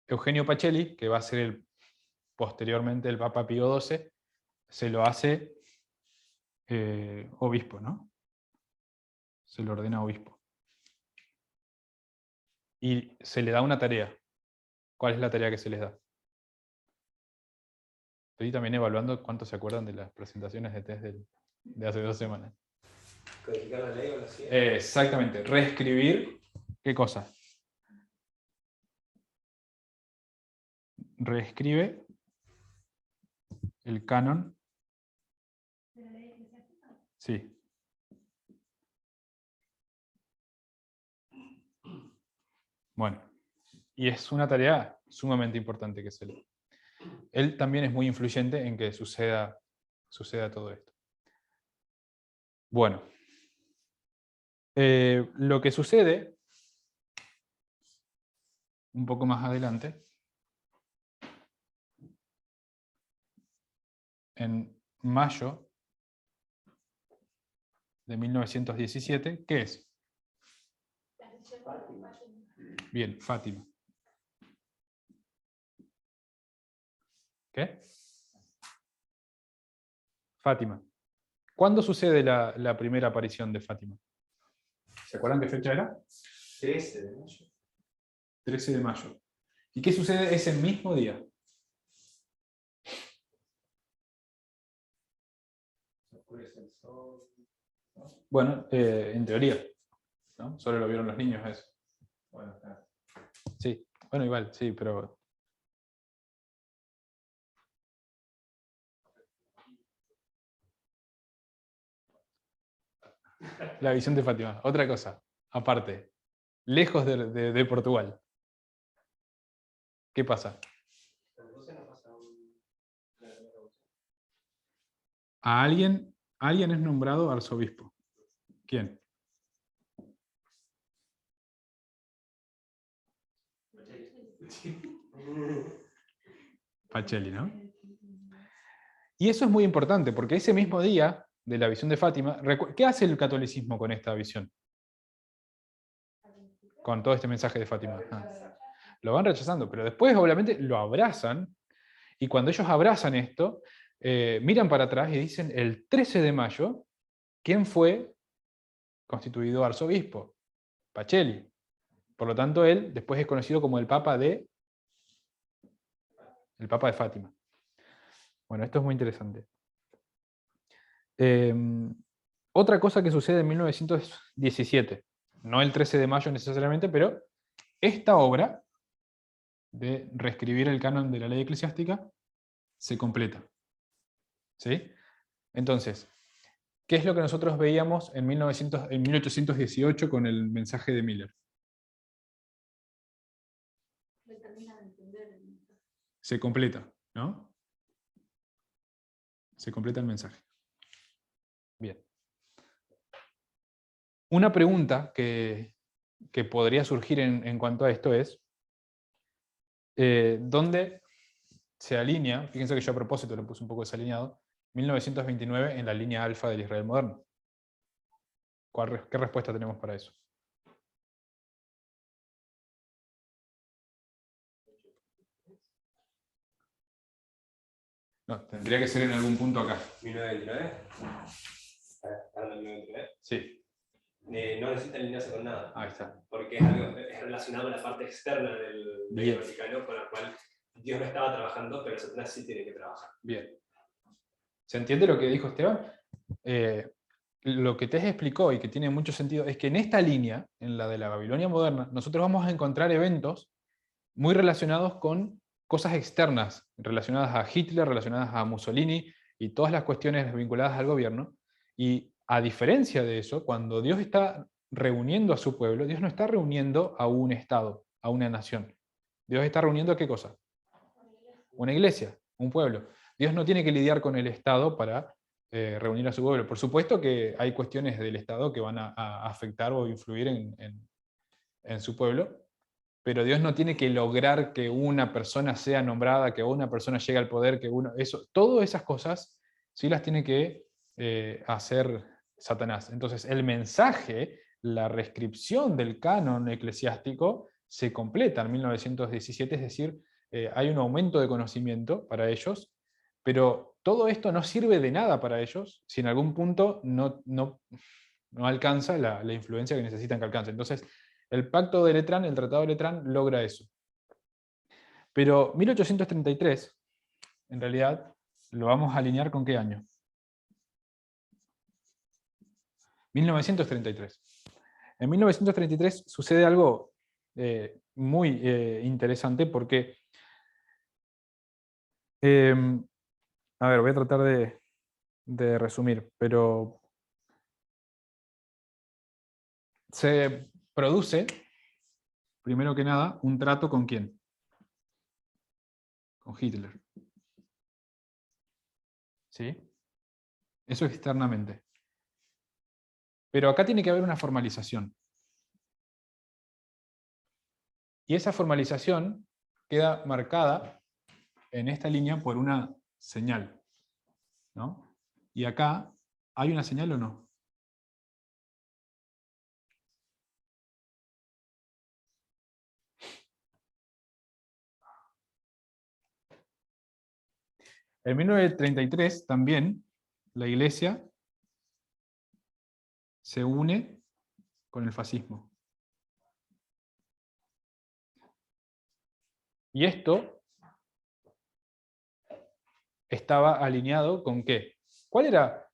Eugenio Pacelli, que va a ser posteriormente el Papa Pío XII, se lo hace obispo, ¿no? Se lo ordena obispo. Y se le da una tarea. ¿Cuál es la tarea que se les da? Estoy también evaluando cuántos se acuerdan de las presentaciones de test de hace 2 semanas. ¿Codificar la ley o la ciencia? Exactamente. Reescribir, ¿qué cosa? Reescribe el canon. Sí. Bueno, y es una tarea sumamente importante que se le... Él también es muy influyente en que suceda todo esto. Bueno, lo que sucede un poco más adelante, en mayo de 1917, ¿qué es? Bien, Fátima. ¿Qué? Fátima. ¿Cuándo sucede la primera aparición de Fátima? ¿Se acuerdan qué fecha era? 13 de mayo. 13 de mayo. ¿Y qué sucede ese mismo día? Oscurece el sol. Bueno, en teoría, ¿no? Solo lo vieron los niños eso. Bueno, está. Sí, bueno, igual, sí, pero... La visión de Fátima. Otra cosa, aparte, lejos de Portugal. ¿Qué pasa? Entonces no pasa una revolución. A alguien es nombrado arzobispo. ¿Quién? Pacelli, ¿no? Y eso es muy importante, porque ese mismo día de la visión de Fátima, ¿qué hace el catolicismo con esta visión? Con todo este mensaje de Fátima. Lo van rechazando, pero después obviamente lo abrazan, y cuando ellos abrazan esto, miran para atrás y dicen, el 13 de mayo, ¿quién fue constituido arzobispo? Pacelli. Por lo tanto, él después es conocido como el Papa de Fátima. Bueno, esto es muy interesante. Otra cosa que sucede en 1917, no el 13 de mayo necesariamente, pero esta obra de reescribir el canon de la ley eclesiástica se completa. ¿Sí? Entonces, ¿qué es lo que nosotros veíamos en 1818 con el mensaje de Miller? Se completa, ¿no? Se completa el mensaje. Bien. Una pregunta que podría surgir en cuanto a esto es, ¿dónde se alinea? Fíjense que yo a propósito le puse un poco desalineado, 1929 en la línea alfa del Israel moderno. ¿Qué respuesta tenemos para eso? No, tendría que ser en algún punto acá. ¿1929? ¿Para el 1929? Sí. No necesita alinearse con nada. Ahí está. Porque es relacionado a la parte externa del Bien. Vaticano con la cual Dios no estaba trabajando, pero Satanás sí tiene que trabajar. Bien. ¿Se entiende lo que dijo Esteban? Lo que te explicó y que tiene mucho sentido es que en esta línea, en la de la Babilonia moderna, nosotros vamos a encontrar eventos muy relacionados con cosas externas, relacionadas a Hitler, relacionadas a Mussolini y todas las cuestiones vinculadas al gobierno. Y a diferencia de eso, cuando Dios está reuniendo a su pueblo, Dios no está reuniendo a un Estado, a una nación. Dios está reuniendo ¿a qué cosa? Una iglesia, un pueblo. Dios no tiene que lidiar con el Estado para reunir a su pueblo. Por supuesto que hay cuestiones del Estado que van a afectar o influir en su pueblo, pero Dios no tiene que lograr que una persona sea nombrada, que una persona llegue al poder, todas esas cosas sí las tiene que hacer Satanás. Entonces el mensaje, la reescripción del canon eclesiástico se completa en 1917, es decir, hay un aumento de conocimiento para ellos, pero todo esto no sirve de nada para ellos si en algún punto no alcanza la influencia que necesitan que alcance. Entonces, el pacto de Letrán, el tratado de Letrán, logra eso. Pero 1833, en realidad, lo vamos a alinear con qué año? 1933. En 1933 sucede algo muy interesante porque, a ver, voy a tratar de resumir, pero se produce, primero que nada, un trato ¿con quién? Con Hitler. ¿Sí? Eso externamente. Pero acá tiene que haber una formalización. Y esa formalización queda marcada en esta línea por una señal, ¿no? Y acá, ¿hay una señal o no? En 1933 también la Iglesia se une con el fascismo. Y esto estaba alineado con ¿qué? ¿Cuál era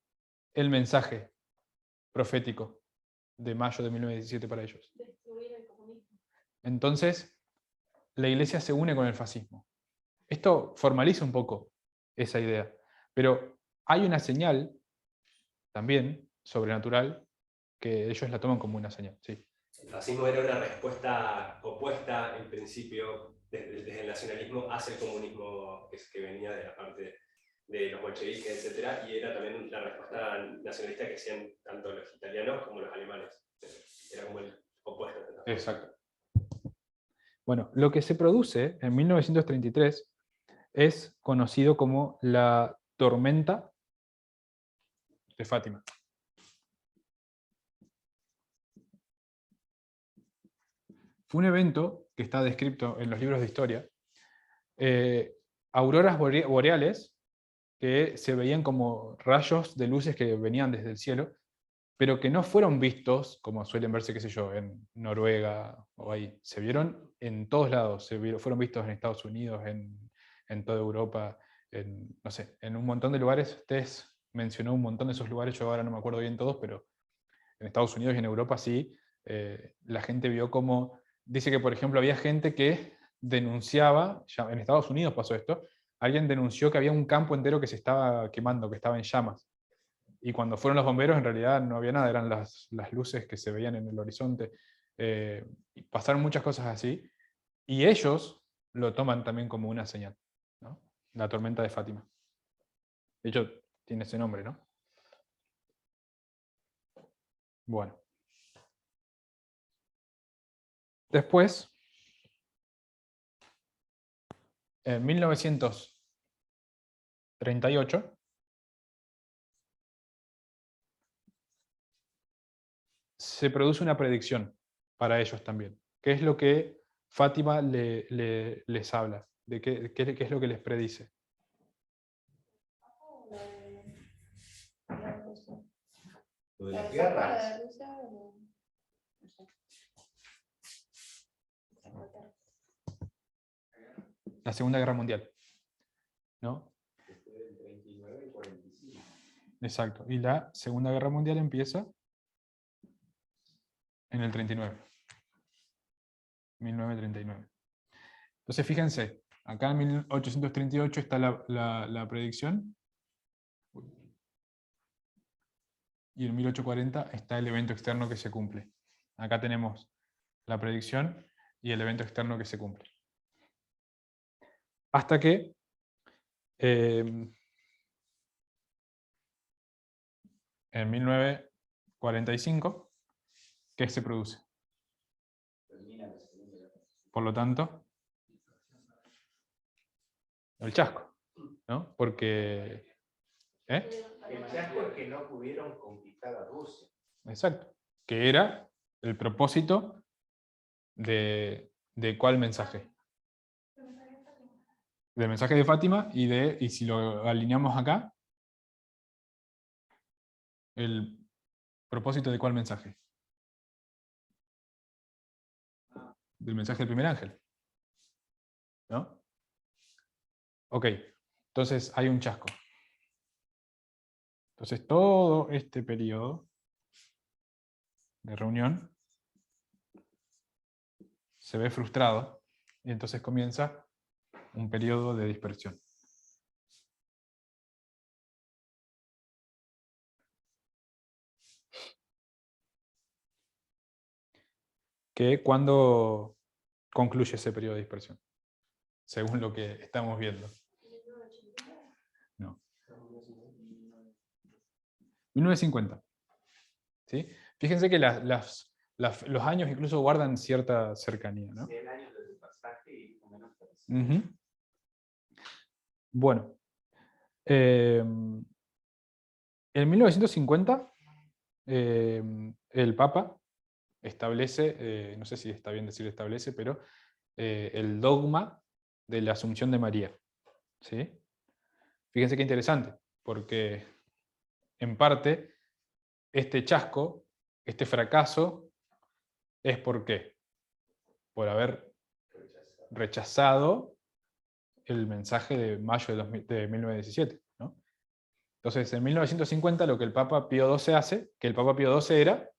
el mensaje profético de mayo de 1917 para ellos? Destruir el comunismo. Entonces, la Iglesia se une con el fascismo. Esto formaliza un poco esa idea, pero hay una señal también sobrenatural que ellos la toman como una señal. Sí. El fascismo era una respuesta opuesta, en principio, desde el nacionalismo hacia el comunismo que venía de la parte de los bolcheviques, etc. Y era también la respuesta nacionalista que hacían tanto los italianos como los alemanes. Era como el opuesto. Exacto. Bueno, lo que se produce en 1933 es conocido como la tormenta de Fátima. Fue un evento que está descrito en los libros de historia. Auroras boreales que se veían como rayos de luces que venían desde el cielo, pero que no fueron vistos, como suelen verse, qué sé yo, en Noruega o ahí. Se vieron en todos lados, fueron vistos en Estados Unidos, en toda Europa, no sé, en un montón de lugares. Ustedes mencionó un montón de esos lugares, yo ahora no me acuerdo bien todos, pero en Estados Unidos y en Europa sí, la gente vio como, dice que por ejemplo había gente que denunciaba, ya en Estados Unidos pasó esto, alguien denunció que había un campo entero que se estaba quemando, que estaba en llamas. Y cuando fueron los bomberos, en realidad no había nada, eran las luces que se veían en el horizonte. Y pasaron muchas cosas así. Y ellos lo toman también como una señal, ¿no? La tormenta de Fátima. De hecho, tiene ese nombre, ¿no? Bueno. Después, en 1938, se produce una predicción para ellos también. ¿Qué es lo que Fátima les habla? ¿De qué es lo que les predice? Lo de las guerras. La Segunda Guerra Mundial, ¿no? Después del 39 y 45. Exacto. Y la Segunda Guerra Mundial empieza en el 39. 1939. Entonces, fíjense, acá en 1838 está la predicción. Y en 1840 está el evento externo que se cumple. Acá tenemos la predicción y el evento externo que se cumple. Hasta que en 1945, ¿qué se produce? Por lo tanto, el chasco, ¿no? Porque... El chasco es que no pudieron conquistar a Rusia. Exacto. Que era el propósito de ¿cuál mensaje? Del mensaje de Fátima y si lo alineamos acá, el propósito de ¿cuál mensaje? Del mensaje del primer ángel, ¿no? Ok, entonces hay un chasco. Entonces todo este periodo de reunión se ve frustrado y entonces comienza un periodo de dispersión. ¿Cuándo concluye ese periodo de dispersión? Según lo que estamos viendo. No. 1950. ¿Sí? Fíjense que los años incluso guardan cierta cercanía, ¿no? 100 años del Ujú. Bueno, en 1950 el Papa establece, no sé si está bien decir establece, pero el dogma de la Asunción de María. ¿Sí? Fíjense qué interesante, porque en parte este chasco, este fracaso, es ¿por qué? Por haber rechazado el mensaje de mayo de 1917. ¿No? Entonces, en 1950 lo que el Papa Pío XII hace, que el Papa Pío XII era,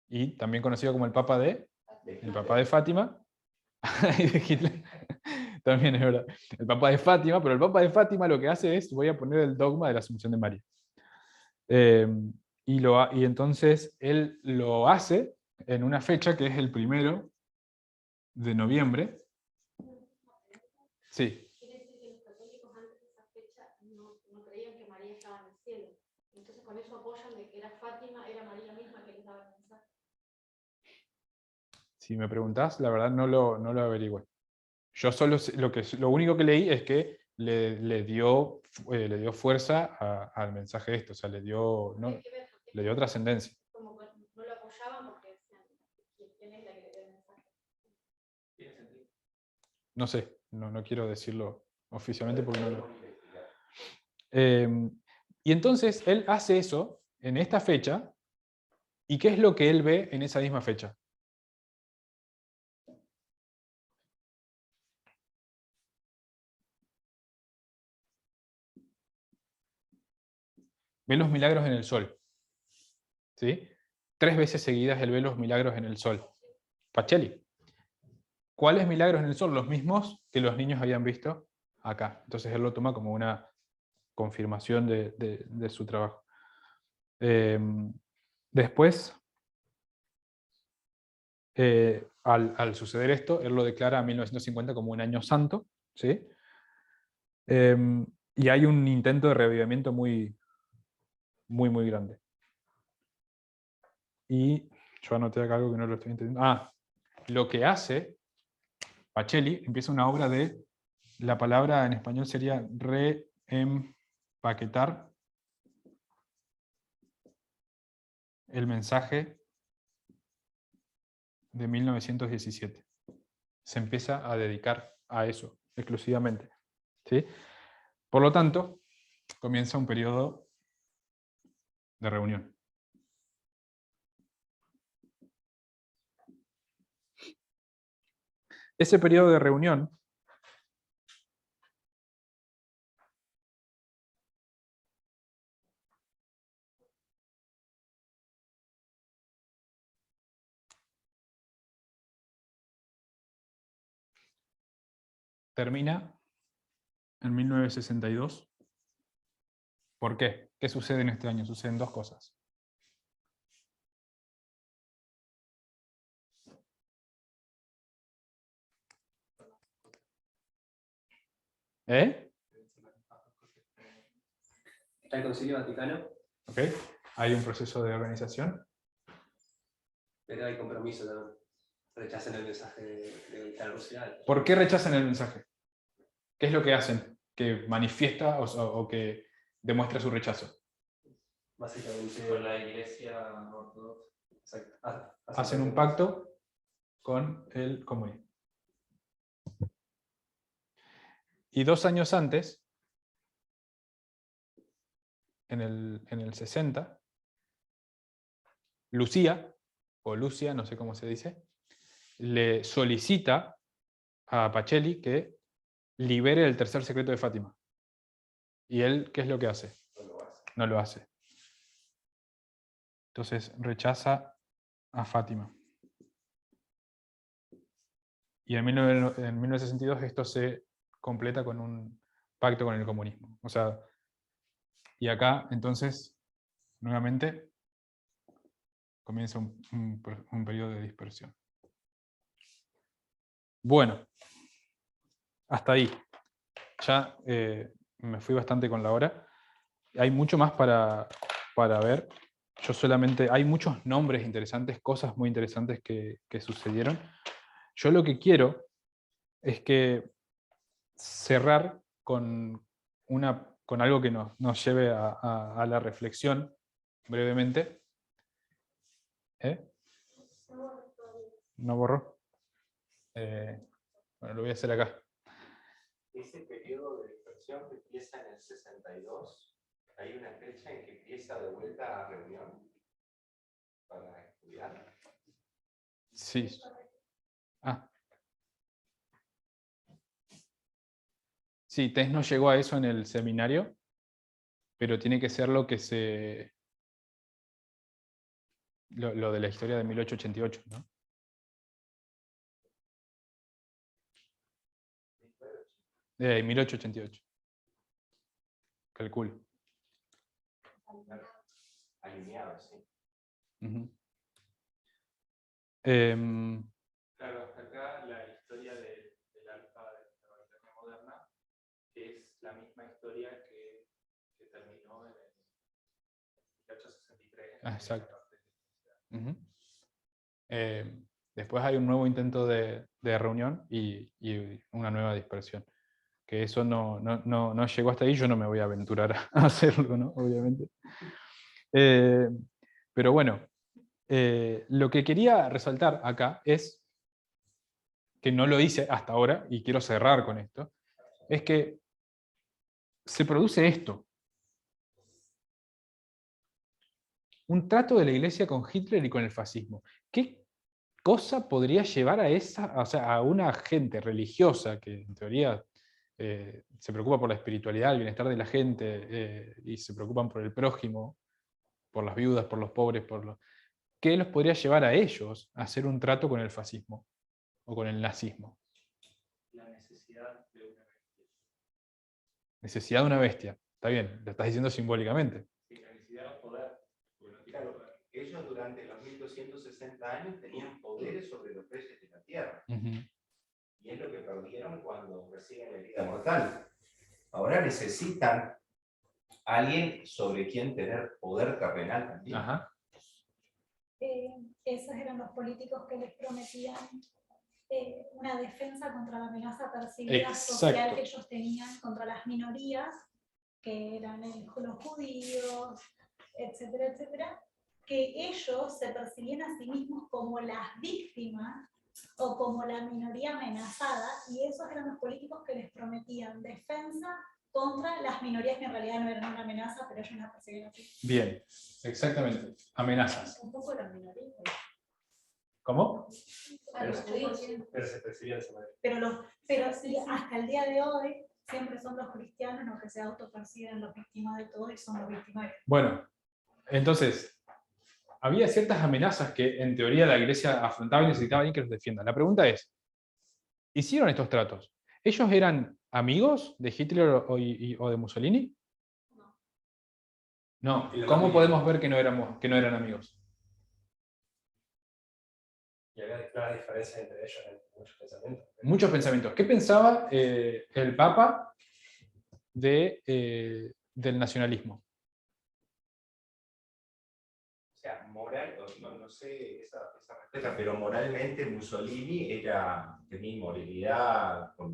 y también conocido como el Papa de Fátima, y de Hitler, también es verdad, el Papa de Fátima, pero el Papa de Fátima lo que hace es, voy a poner el dogma de la Asunción de María. Y entonces él lo hace en una fecha que es el 1 de noviembre. Sí. Quiere decir que los católicos antes de esa fecha no creían que María estaba en el cielo. Entonces con eso apoyan de que era Fátima, era María misma que les daba el mensaje. Si me preguntás, la verdad no lo averigüé. Yo solo lo único que leí es que le dio fuerza al mensaje de esto, o sea, le dio trascendencia. Como que no lo apoyaban porque decían, ¿quién es la que le dio el mensaje? No sé, no quiero decirlo oficialmente porque no lo... Y entonces él hace eso en esta fecha, ¿y qué es lo que él ve en esa misma fecha? Ve los milagros en el sol. ¿Sí? 3 veces seguidas él ve los milagros en el sol. Pacelli. ¿Cuáles milagros en el sol? Los mismos que los niños habían visto acá. Entonces él lo toma como una confirmación de su trabajo. Después, al suceder esto, él lo declara en 1950 como un año santo. ¿Sí? Y hay un intento de reavivamiento muy grande. Y yo anoté acá algo que no lo estoy entendiendo. Lo que hace Pacelli, empieza una obra de, la palabra en español sería reempaquetar el mensaje de 1917. Se empieza a dedicar a eso exclusivamente. ¿Sí? Por lo tanto, comienza un periodo de reunión. Ese periodo de reunión termina en 1962. ¿Por qué? ¿Qué sucede en este año? Suceden 2 cosas. Está el Concilio Vaticano, ¿Ok? Hay un proceso de organización. pero hay compromiso también. Rechazan el mensaje de Rusia. ¿Por qué rechazan el mensaje? ¿Qué es lo que hacen que manifiesta o que demuestra su rechazo? Básicamente Con la iglesia ortodoxa. exacto. Hacen un pacto con el comunismo. Y 2 años antes, en el 60, Lucía, o Lucia, no sé cómo se dice, le solicita a Pacelli que libere el tercer secreto de Fátima. ¿Y él qué es lo que hace? No lo hace. Entonces rechaza a Fátima. Y en 1962 esto se completa con un pacto con el comunismo. O sea, y acá entonces, nuevamente, comienza un periodo de dispersión. Bueno, hasta ahí. Ya me fui bastante con la hora. Hay mucho más para ver. Yo solamente, hay muchos nombres interesantes, cosas muy interesantes que sucedieron. Yo lo que quiero es que cerrar con algo que nos lleve a la reflexión brevemente. ¿No borró? Bueno, lo voy a hacer acá. Ese periodo de dispersión que empieza en el 62, hay una fecha en que empieza de vuelta a reunión para estudiar. Sí. Ah. Sí, Tess no llegó a eso en el seminario, pero tiene que ser lo que lo de la historia de 1888, ¿no? De 1888. Calculo. Alineado, sí. Ujú. Claro, hasta acá la historia del alfa de la Babilonia moderna es la misma historia que terminó en el 1863. Exacto. Ujú. Después hay un nuevo intento de reunión y una nueva dispersión. Que eso no llegó hasta ahí, yo no me voy a aventurar a hacerlo, ¿no? Obviamente. Pero bueno, lo que quería resaltar acá es, que no lo hice hasta ahora, y quiero cerrar con esto, es que se produce esto. Un trato de la Iglesia con Hitler y con el fascismo. ¿Qué cosa podría llevar a una gente religiosa que en teoría se preocupa por la espiritualidad, el bienestar de la gente, y se preocupan por el prójimo, por las viudas, por los pobres, ¿qué los podría llevar a ellos a hacer un trato con el fascismo o con el nazismo? La necesidad de una bestia. Necesidad de una bestia. Está bien, lo estás diciendo simbólicamente. Sí, la necesidad de poder. Claro, ellos durante los 1260 años tenían poderes sobre los reyes de la tierra. Uh-huh. Y es lo que perdieron cuando reciben la herida mortal. Ahora necesitan a alguien sobre quien tener poder terrenal también. Ajá. Esos eran los políticos que les prometían una defensa contra la amenaza percibida social que ellos tenían contra las minorías, que eran los judíos, etcétera, etcétera, que ellos se percibían a sí mismos como las víctimas o como la minoría amenazada, y esos eran los políticos que les prometían defensa contra las minorías que en realidad no eran una amenaza, pero ellos las percibían así. Bien, exactamente. Amenazas. Un poco eran minorías. ¿Cómo? Pero se percibía de esa manera. Pero sí, hasta el día de hoy siempre son los cristianos los que se autoperciben los víctimas de todo y son los víctimas. Bueno, entonces, había ciertas amenazas que en teoría la Iglesia afrontaba y necesitaba alguien que los defienda. La pregunta es, ¿hicieron estos tratos? ¿Ellos eran amigos de Hitler o de Mussolini? No. ¿Cómo podemos ver que no eran amigos? Y había claras diferencias entre ellos en muchos pensamientos. Muchos pensamientos. ¿Qué pensaba el Papa del nacionalismo? O sea, no sé esa respuesta, pero moralmente Mussolini tenía inmoralidad con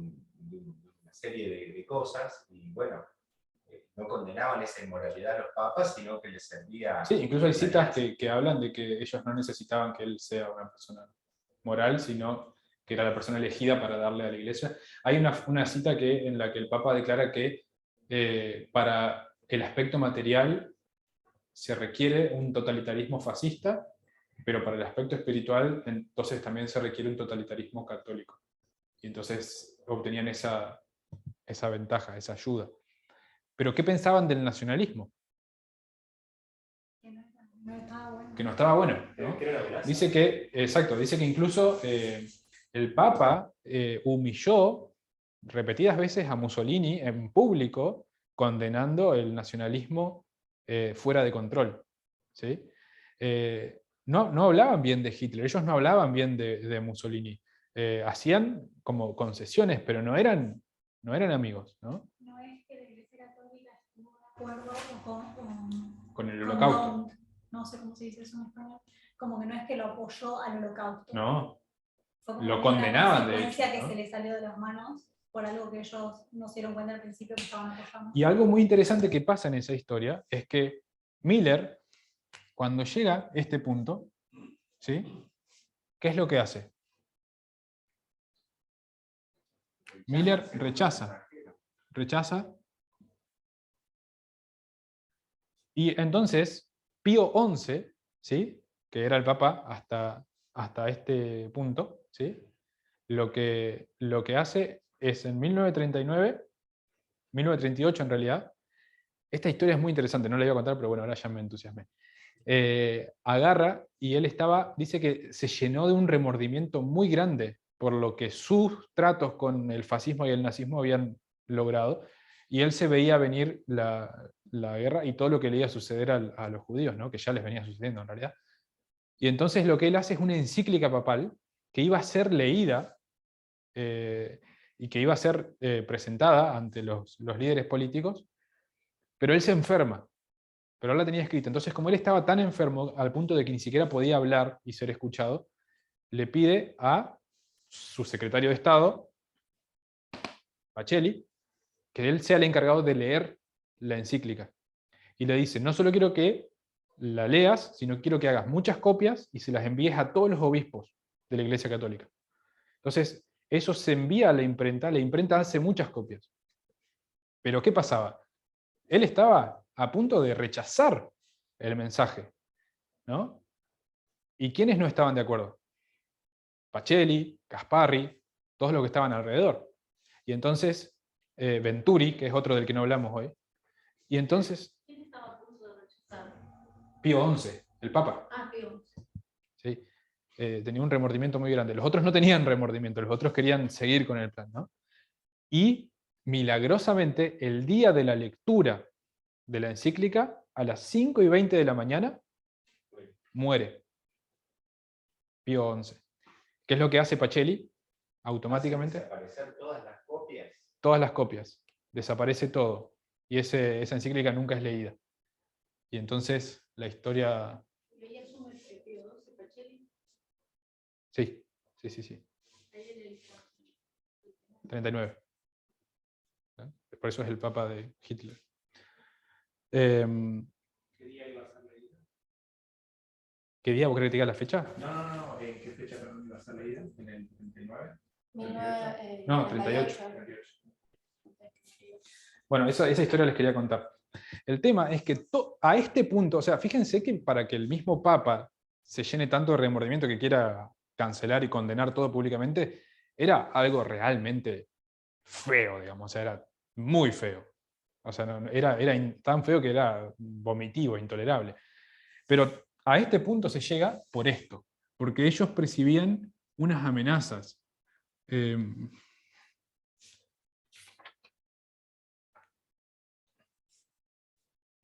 una serie de cosas, y bueno, no condenaban esa inmoralidad a los papas, sino que les servía... Sí, incluso hay citas que hablan de que ellos no necesitaban que él sea una persona moral, sino que era la persona elegida para darle a la Iglesia. Hay una cita en la que el Papa declara que para el aspecto material se requiere un totalitarismo fascista, pero para el aspecto espiritual entonces también se requiere un totalitarismo católico. Y entonces obtenían esa ventaja, esa ayuda. ¿Pero qué pensaban del nacionalismo? Que no estaba bueno, ¿no? Dice que incluso el Papa humilló repetidas veces a Mussolini en público, condenando el nacionalismo fuera de control. ¿Sí? No hablaban bien de Hitler, ellos no hablaban bien de Mussolini. Hacían como concesiones, pero no eran amigos, ¿no? No es que la Iglesia Católica estuvo de acuerdo con el holocausto. No sé cómo se dice eso en español, como que no es que lo apoyó al holocausto. No. Fue como lo una condenaban, de consecuencia hecho, que ¿no? se les salió de las manos por algo que ellos no se dieron cuenta al principio que estaban apoyando. Y algo muy interesante que pasa en esa historia es que Miller, cuando llega a este punto, ¿sí? ¿Qué es lo que hace? Miller rechaza. Y entonces, Pío XI, ¿sí? Que era el Papa hasta este punto, ¿sí? Lo que hace es en 1939, 1938 en realidad, esta historia es muy interesante, no la iba a contar, pero bueno, ahora ya me entusiasmé. Agarra y él dice que se llenó de un remordimiento muy grande por lo que sus tratos con el fascismo y el nazismo habían logrado, y él se veía venir la guerra y todo lo que le iba a suceder a los judíos, ¿no? Que ya les venía sucediendo en realidad. Y entonces lo que él hace es una encíclica papal que iba a ser leída y que iba a ser presentada ante los líderes políticos, pero él se enferma, pero él la tenía escrita. Entonces, como él estaba tan enfermo al punto de que ni siquiera podía hablar y ser escuchado, le pide a su secretario de Estado, Pacelli, que él sea el encargado de leer la encíclica. Y le dice, no solo quiero que la leas, sino quiero que hagas muchas copias y se las envíes a todos los obispos de la Iglesia Católica. Entonces, eso se envía a la imprenta hace muchas copias. Pero ¿qué pasaba? Él estaba a punto de rechazar el mensaje, ¿no? ¿Y quiénes no estaban de acuerdo? Pacelli, Gasparri, todos los que estaban alrededor. Y entonces, Venturi, que es otro del que no hablamos hoy. Y entonces, ¿Quién estaba a punto de rechazar? Pío XI, el Papa. Pío. ¿Sí? Tenía un remordimiento muy grande. Los otros no tenían remordimiento, los otros querían seguir con el plan, ¿no? Y milagrosamente, el día de la lectura de la encíclica, a las 5:20 de la mañana, muere Pío XI. ¿Qué es lo que hace Pacelli? Automáticamente. ¿Desaparecer todas las copias? Todas las copias. Desaparece todo. Y esa encíclica nunca es leída. Y entonces la historia... ¿Leía su Pío XII, Pacelli? Sí. Ahí en el 39. Por eso es el papa de Hitler. ¿Qué día iba a ser leída? ¿Qué día vos querés que te diga la fecha? No. ¿En qué fecha perdón, iba a ser leída? ¿En el 39? No, 38. Bueno, esa historia les quería contar. El tema es que a este punto, o sea, fíjense que para que el mismo Papa se llene tanto de remordimiento que quiera cancelar y condenar todo públicamente, era algo realmente feo, digamos, o sea, era muy feo. O sea, era tan feo que era vomitivo, intolerable. Pero a este punto se llega por esto, porque ellos percibían unas amenazas.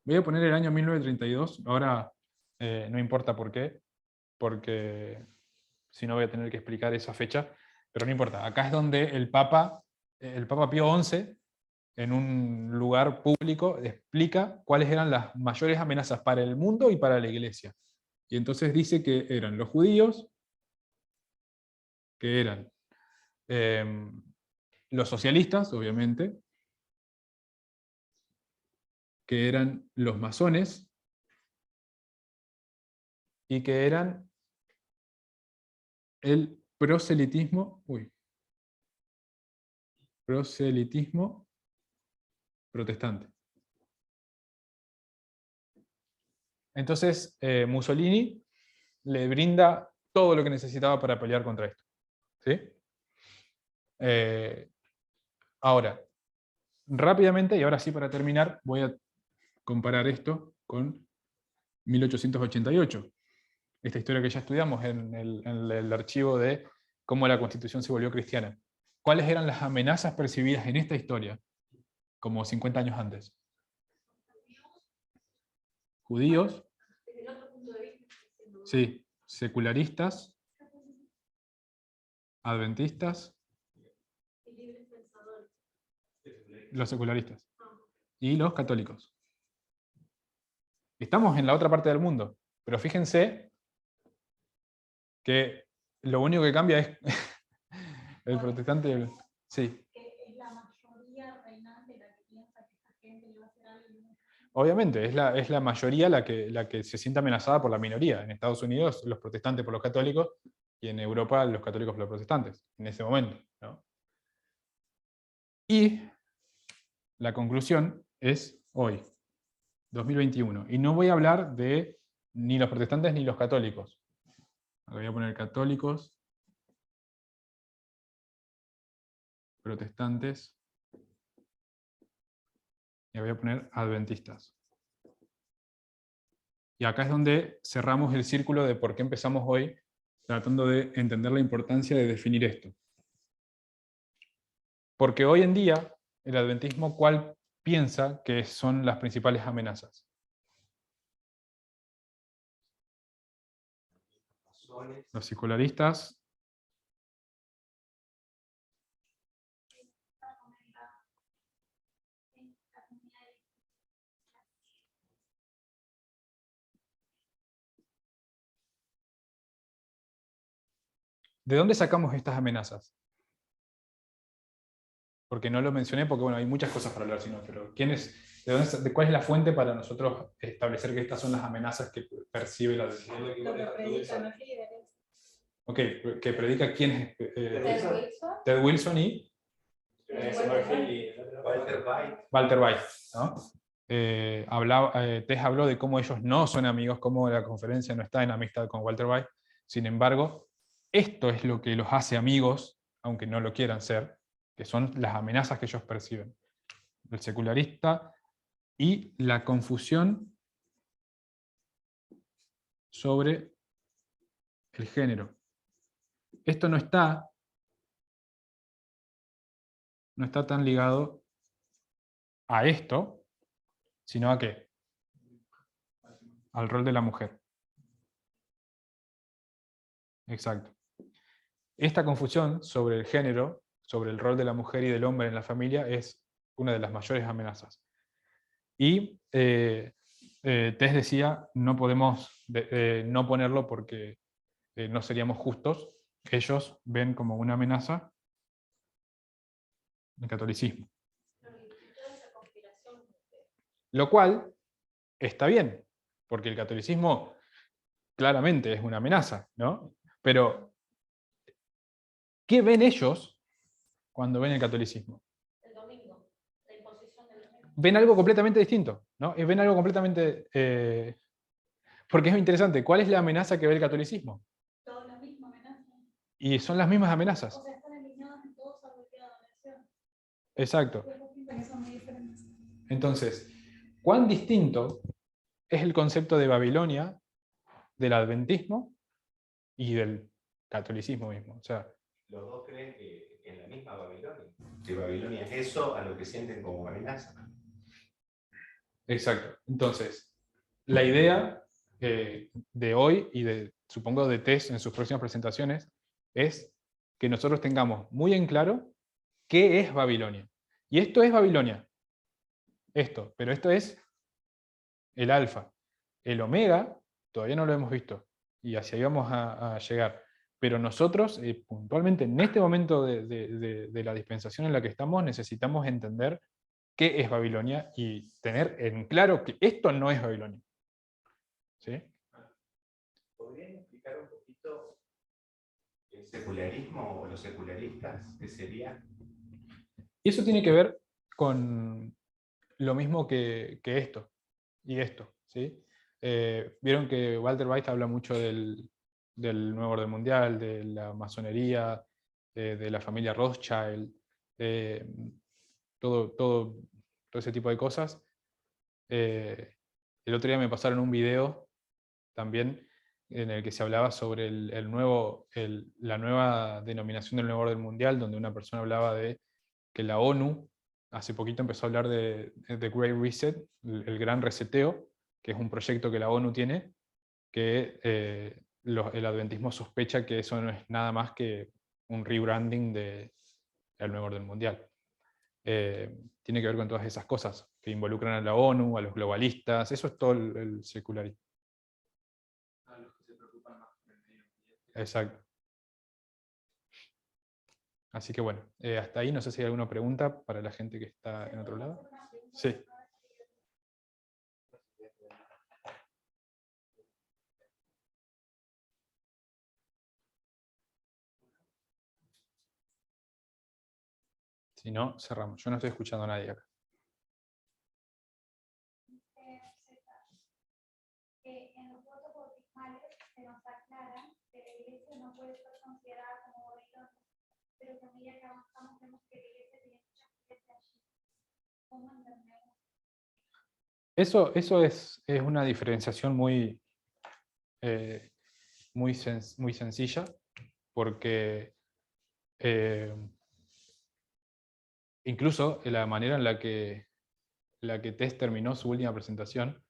Voy a poner el año 1932, ahora no importa por qué, porque si no voy a tener que explicar esa fecha, pero no importa. Acá es donde el Papa Pío XI, en un lugar público, explica cuáles eran las mayores amenazas para el mundo y para la Iglesia. Y entonces dice que eran los judíos, que eran los socialistas, obviamente, que eran los masones, y que eran el proselitismo protestante. Entonces, Mussolini le brinda todo lo que necesitaba para pelear contra esto. ¿Sí? Ahora, rápidamente, y ahora sí para terminar, voy a comparar esto con 1888. Esta historia que ya estudiamos en el archivo de cómo la Constitución se volvió cristiana. ¿Cuáles eran las amenazas percibidas en esta historia, como 50 años antes? Judíos, desde el otro punto de vista. sí, secularistas, adventistas, Y libres pensadores. los secularistas, y los católicos. Estamos en la otra parte del mundo, pero fíjense que Lo único que cambia es el protestante. Sí. Que es la mayoría reinante la que piensa que esta gente le va a hacer algo. Obviamente, es la mayoría la que se siente amenazada por la minoría. En Estados Unidos, los protestantes por los católicos, y en Europa, los católicos por los protestantes, en ese momento, ¿no? Y la conclusión es hoy, 2021. Y no voy a hablar de ni los protestantes ni los católicos. Voy a poner católicos, protestantes, y voy a poner adventistas. Y acá es donde cerramos el círculo de por qué empezamos hoy tratando de entender la importancia de definir esto. Porque hoy en día, el adventismo, ¿cuál piensa que son las principales amenazas? Los secularistas. ¿De dónde sacamos estas amenazas? Porque no lo mencioné, porque bueno, hay muchas cosas para hablar, sino, pero ¿cuál es la fuente para nosotros establecer que estas son las amenazas que percibe la adventismo? Lo que predican los líderes. Ok, que predica quién es Ted Wilson. Ted Wilson y Walter White, ¿no? Tess habló de cómo ellos no son amigos, cómo la conferencia no está en amistad con Walter White. Sin embargo, esto es lo que los hace amigos, aunque no lo quieran ser, que son las amenazas que ellos perciben. El secularista y la confusión sobre el género. Esto no está tan ligado a esto, sino a ¿qué? Al rol de la mujer. Exacto. Esta confusión sobre el género, sobre el rol de la mujer y del hombre en la familia, es una de las mayores amenazas. Y Tess decía, no podemos no ponerlo porque no seríamos justos. Ellos ven como una amenaza el catolicismo. Lo cual está bien, porque el catolicismo claramente es una amenaza, ¿no? Pero, ¿qué ven ellos cuando ven el catolicismo? El domingo, la imposición del domingo. Ven algo completamente distinto, ¿no? Y ven algo completamente... porque es interesante, ¿cuál es la amenaza que ve el catolicismo? Toda la misma amenaza. Y son las mismas amenazas. O sea, están alineadas en todos a cualquier donación. Exacto. Que son muy diferentes. Entonces, ¿cuán distinto es el concepto de Babilonia, del adventismo y del catolicismo mismo? O sea, Los dos creen que es la misma Babilonia. Que Babilonia es eso a lo que sienten como amenaza. exacto. Entonces, la idea de hoy y supongo de Tess en sus próximas presentaciones es que nosotros tengamos muy en claro qué es Babilonia. Y esto es Babilonia. Pero esto es el alfa. El omega todavía no lo hemos visto. Y hacia ahí vamos a llegar. Pero nosotros, puntualmente en este momento de la dispensación en la que estamos, necesitamos entender qué es Babilonia y tener en claro que esto no es Babilonia. ¿Sí? ¿Podrían explicar un poquito el secularismo o los secularistas? ¿Qué sería? Y eso tiene que ver con lo mismo que esto y esto. ¿Sí? Vieron que Walter White habla mucho del nuevo orden mundial, de la masonería, de la familia Rothschild, todo ese tipo de cosas. El otro día me pasaron un video también en el que se hablaba sobre la nueva denominación del nuevo orden mundial, donde una persona hablaba de que la ONU hace poquito empezó a hablar de Great Reset, el gran reseteo, que es un proyecto que la ONU tiene, que el adventismo sospecha que eso no es nada más que un rebranding del nuevo orden mundial. Tiene que ver con todas esas cosas que involucran a la ONU, a los globalistas, eso es todo el secularismo. A los que se preocupan más por el medio ambiente. Exacto. Así que bueno, hasta ahí no sé si hay alguna pregunta para la gente que está en otro lado. Sí. Si no, cerramos. Yo no estoy escuchando a nadie acá. En los votos bautismales se nos aclara que la iglesia no puede ser considerada como Babilonia, pero que a medida que avanzamos vemos que la iglesia tiene muchas iglesias allí. ¿Cómo entendemos? Eso es una diferenciación muy, muy sencilla, porque incluso la manera en la que Tess terminó su última presentación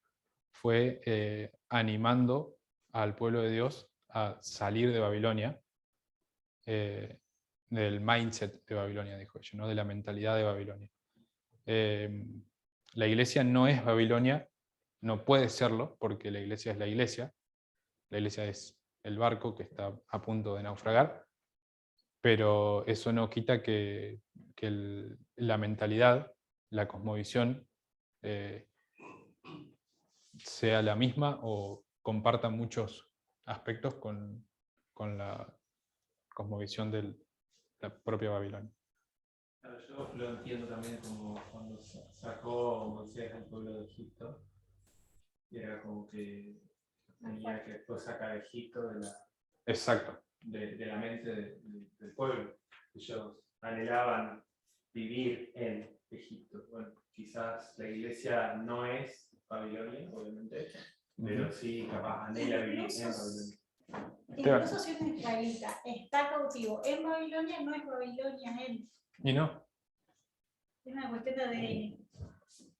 fue animando al pueblo de Dios a salir de Babilonia, del mindset de Babilonia, dijo ella, ¿no? De la mentalidad de Babilonia. La iglesia no es Babilonia, no puede serlo, porque la iglesia es la iglesia es el barco que está a punto de naufragar, pero eso no quita que la mentalidad, la cosmovisión, sea la misma o comparta muchos aspectos con la cosmovisión de la propia Babilonia. Claro, yo lo entiendo también como cuando sacó Moisés al pueblo de Egipto, y era como que tenía que después sacar a Egipto Exacto. de la mente del pueblo. Ellos anhelaban vivir en Egipto. Bueno, quizás la iglesia no es Babilonia, obviamente, pero sí capaz anhela vivir en Babilonia. Incluso si un israelita está cautivo en Babilonia, no es Babilonia él. ¿Y no? Es una cuestión de ADN.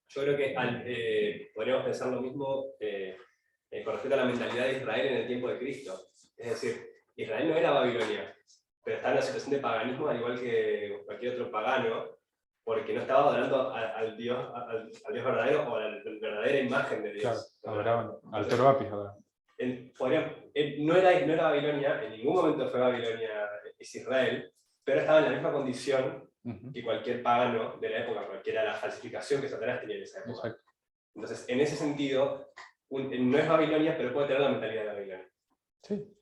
Yo creo que podríamos pensar lo mismo con respecto a la mentalidad de Israel en el tiempo de Cristo. Es decir, Israel no era Babilonia, pero está en una situación de paganismo al igual que cualquier otro pagano, porque no estaba adorando al Dios verdadero o a la verdadera imagen de Dios. Claro, adoraban al Toro Apis. No era Babilonia, en ningún momento fue Babilonia, es Israel, pero estaba en la misma condición que cualquier pagano de la época, cualquiera la falsificación que Satanás tenía en esa época. Exacto. Entonces, en ese sentido, no es Babilonia, pero puede tener la mentalidad de Babilonia. Sí.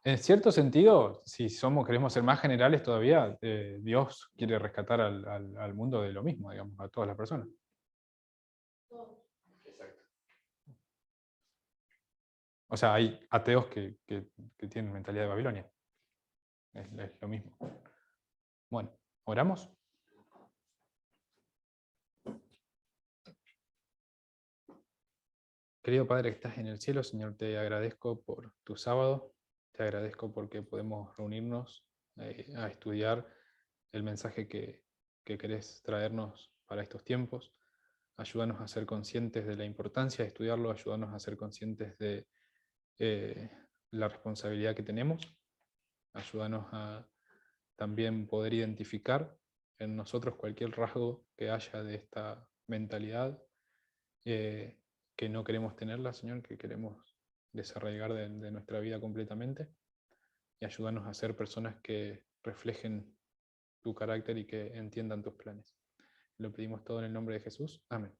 En cierto sentido, si queremos ser más generales todavía, Dios quiere rescatar al mundo de lo mismo, digamos, a todas las personas. Exacto. O sea, hay ateos que tienen mentalidad de Babilonia. Es lo mismo. Bueno, ¿oramos? Querido Padre que estás en el cielo, Señor, te agradezco por tu sábado, te agradezco porque podemos reunirnos a estudiar el mensaje que querés traernos para estos tiempos. Ayúdanos a ser conscientes de la importancia de estudiarlo, ayúdanos a ser conscientes de la responsabilidad que tenemos, ayúdanos a también poder identificar en nosotros cualquier rasgo que haya de esta mentalidad, que no queremos tenerla, Señor, que queremos desarraigar de nuestra vida completamente, y ayúdanos a ser personas que reflejen tu carácter y que entiendan tus planes. Lo pedimos todo en el nombre de Jesús. Amén.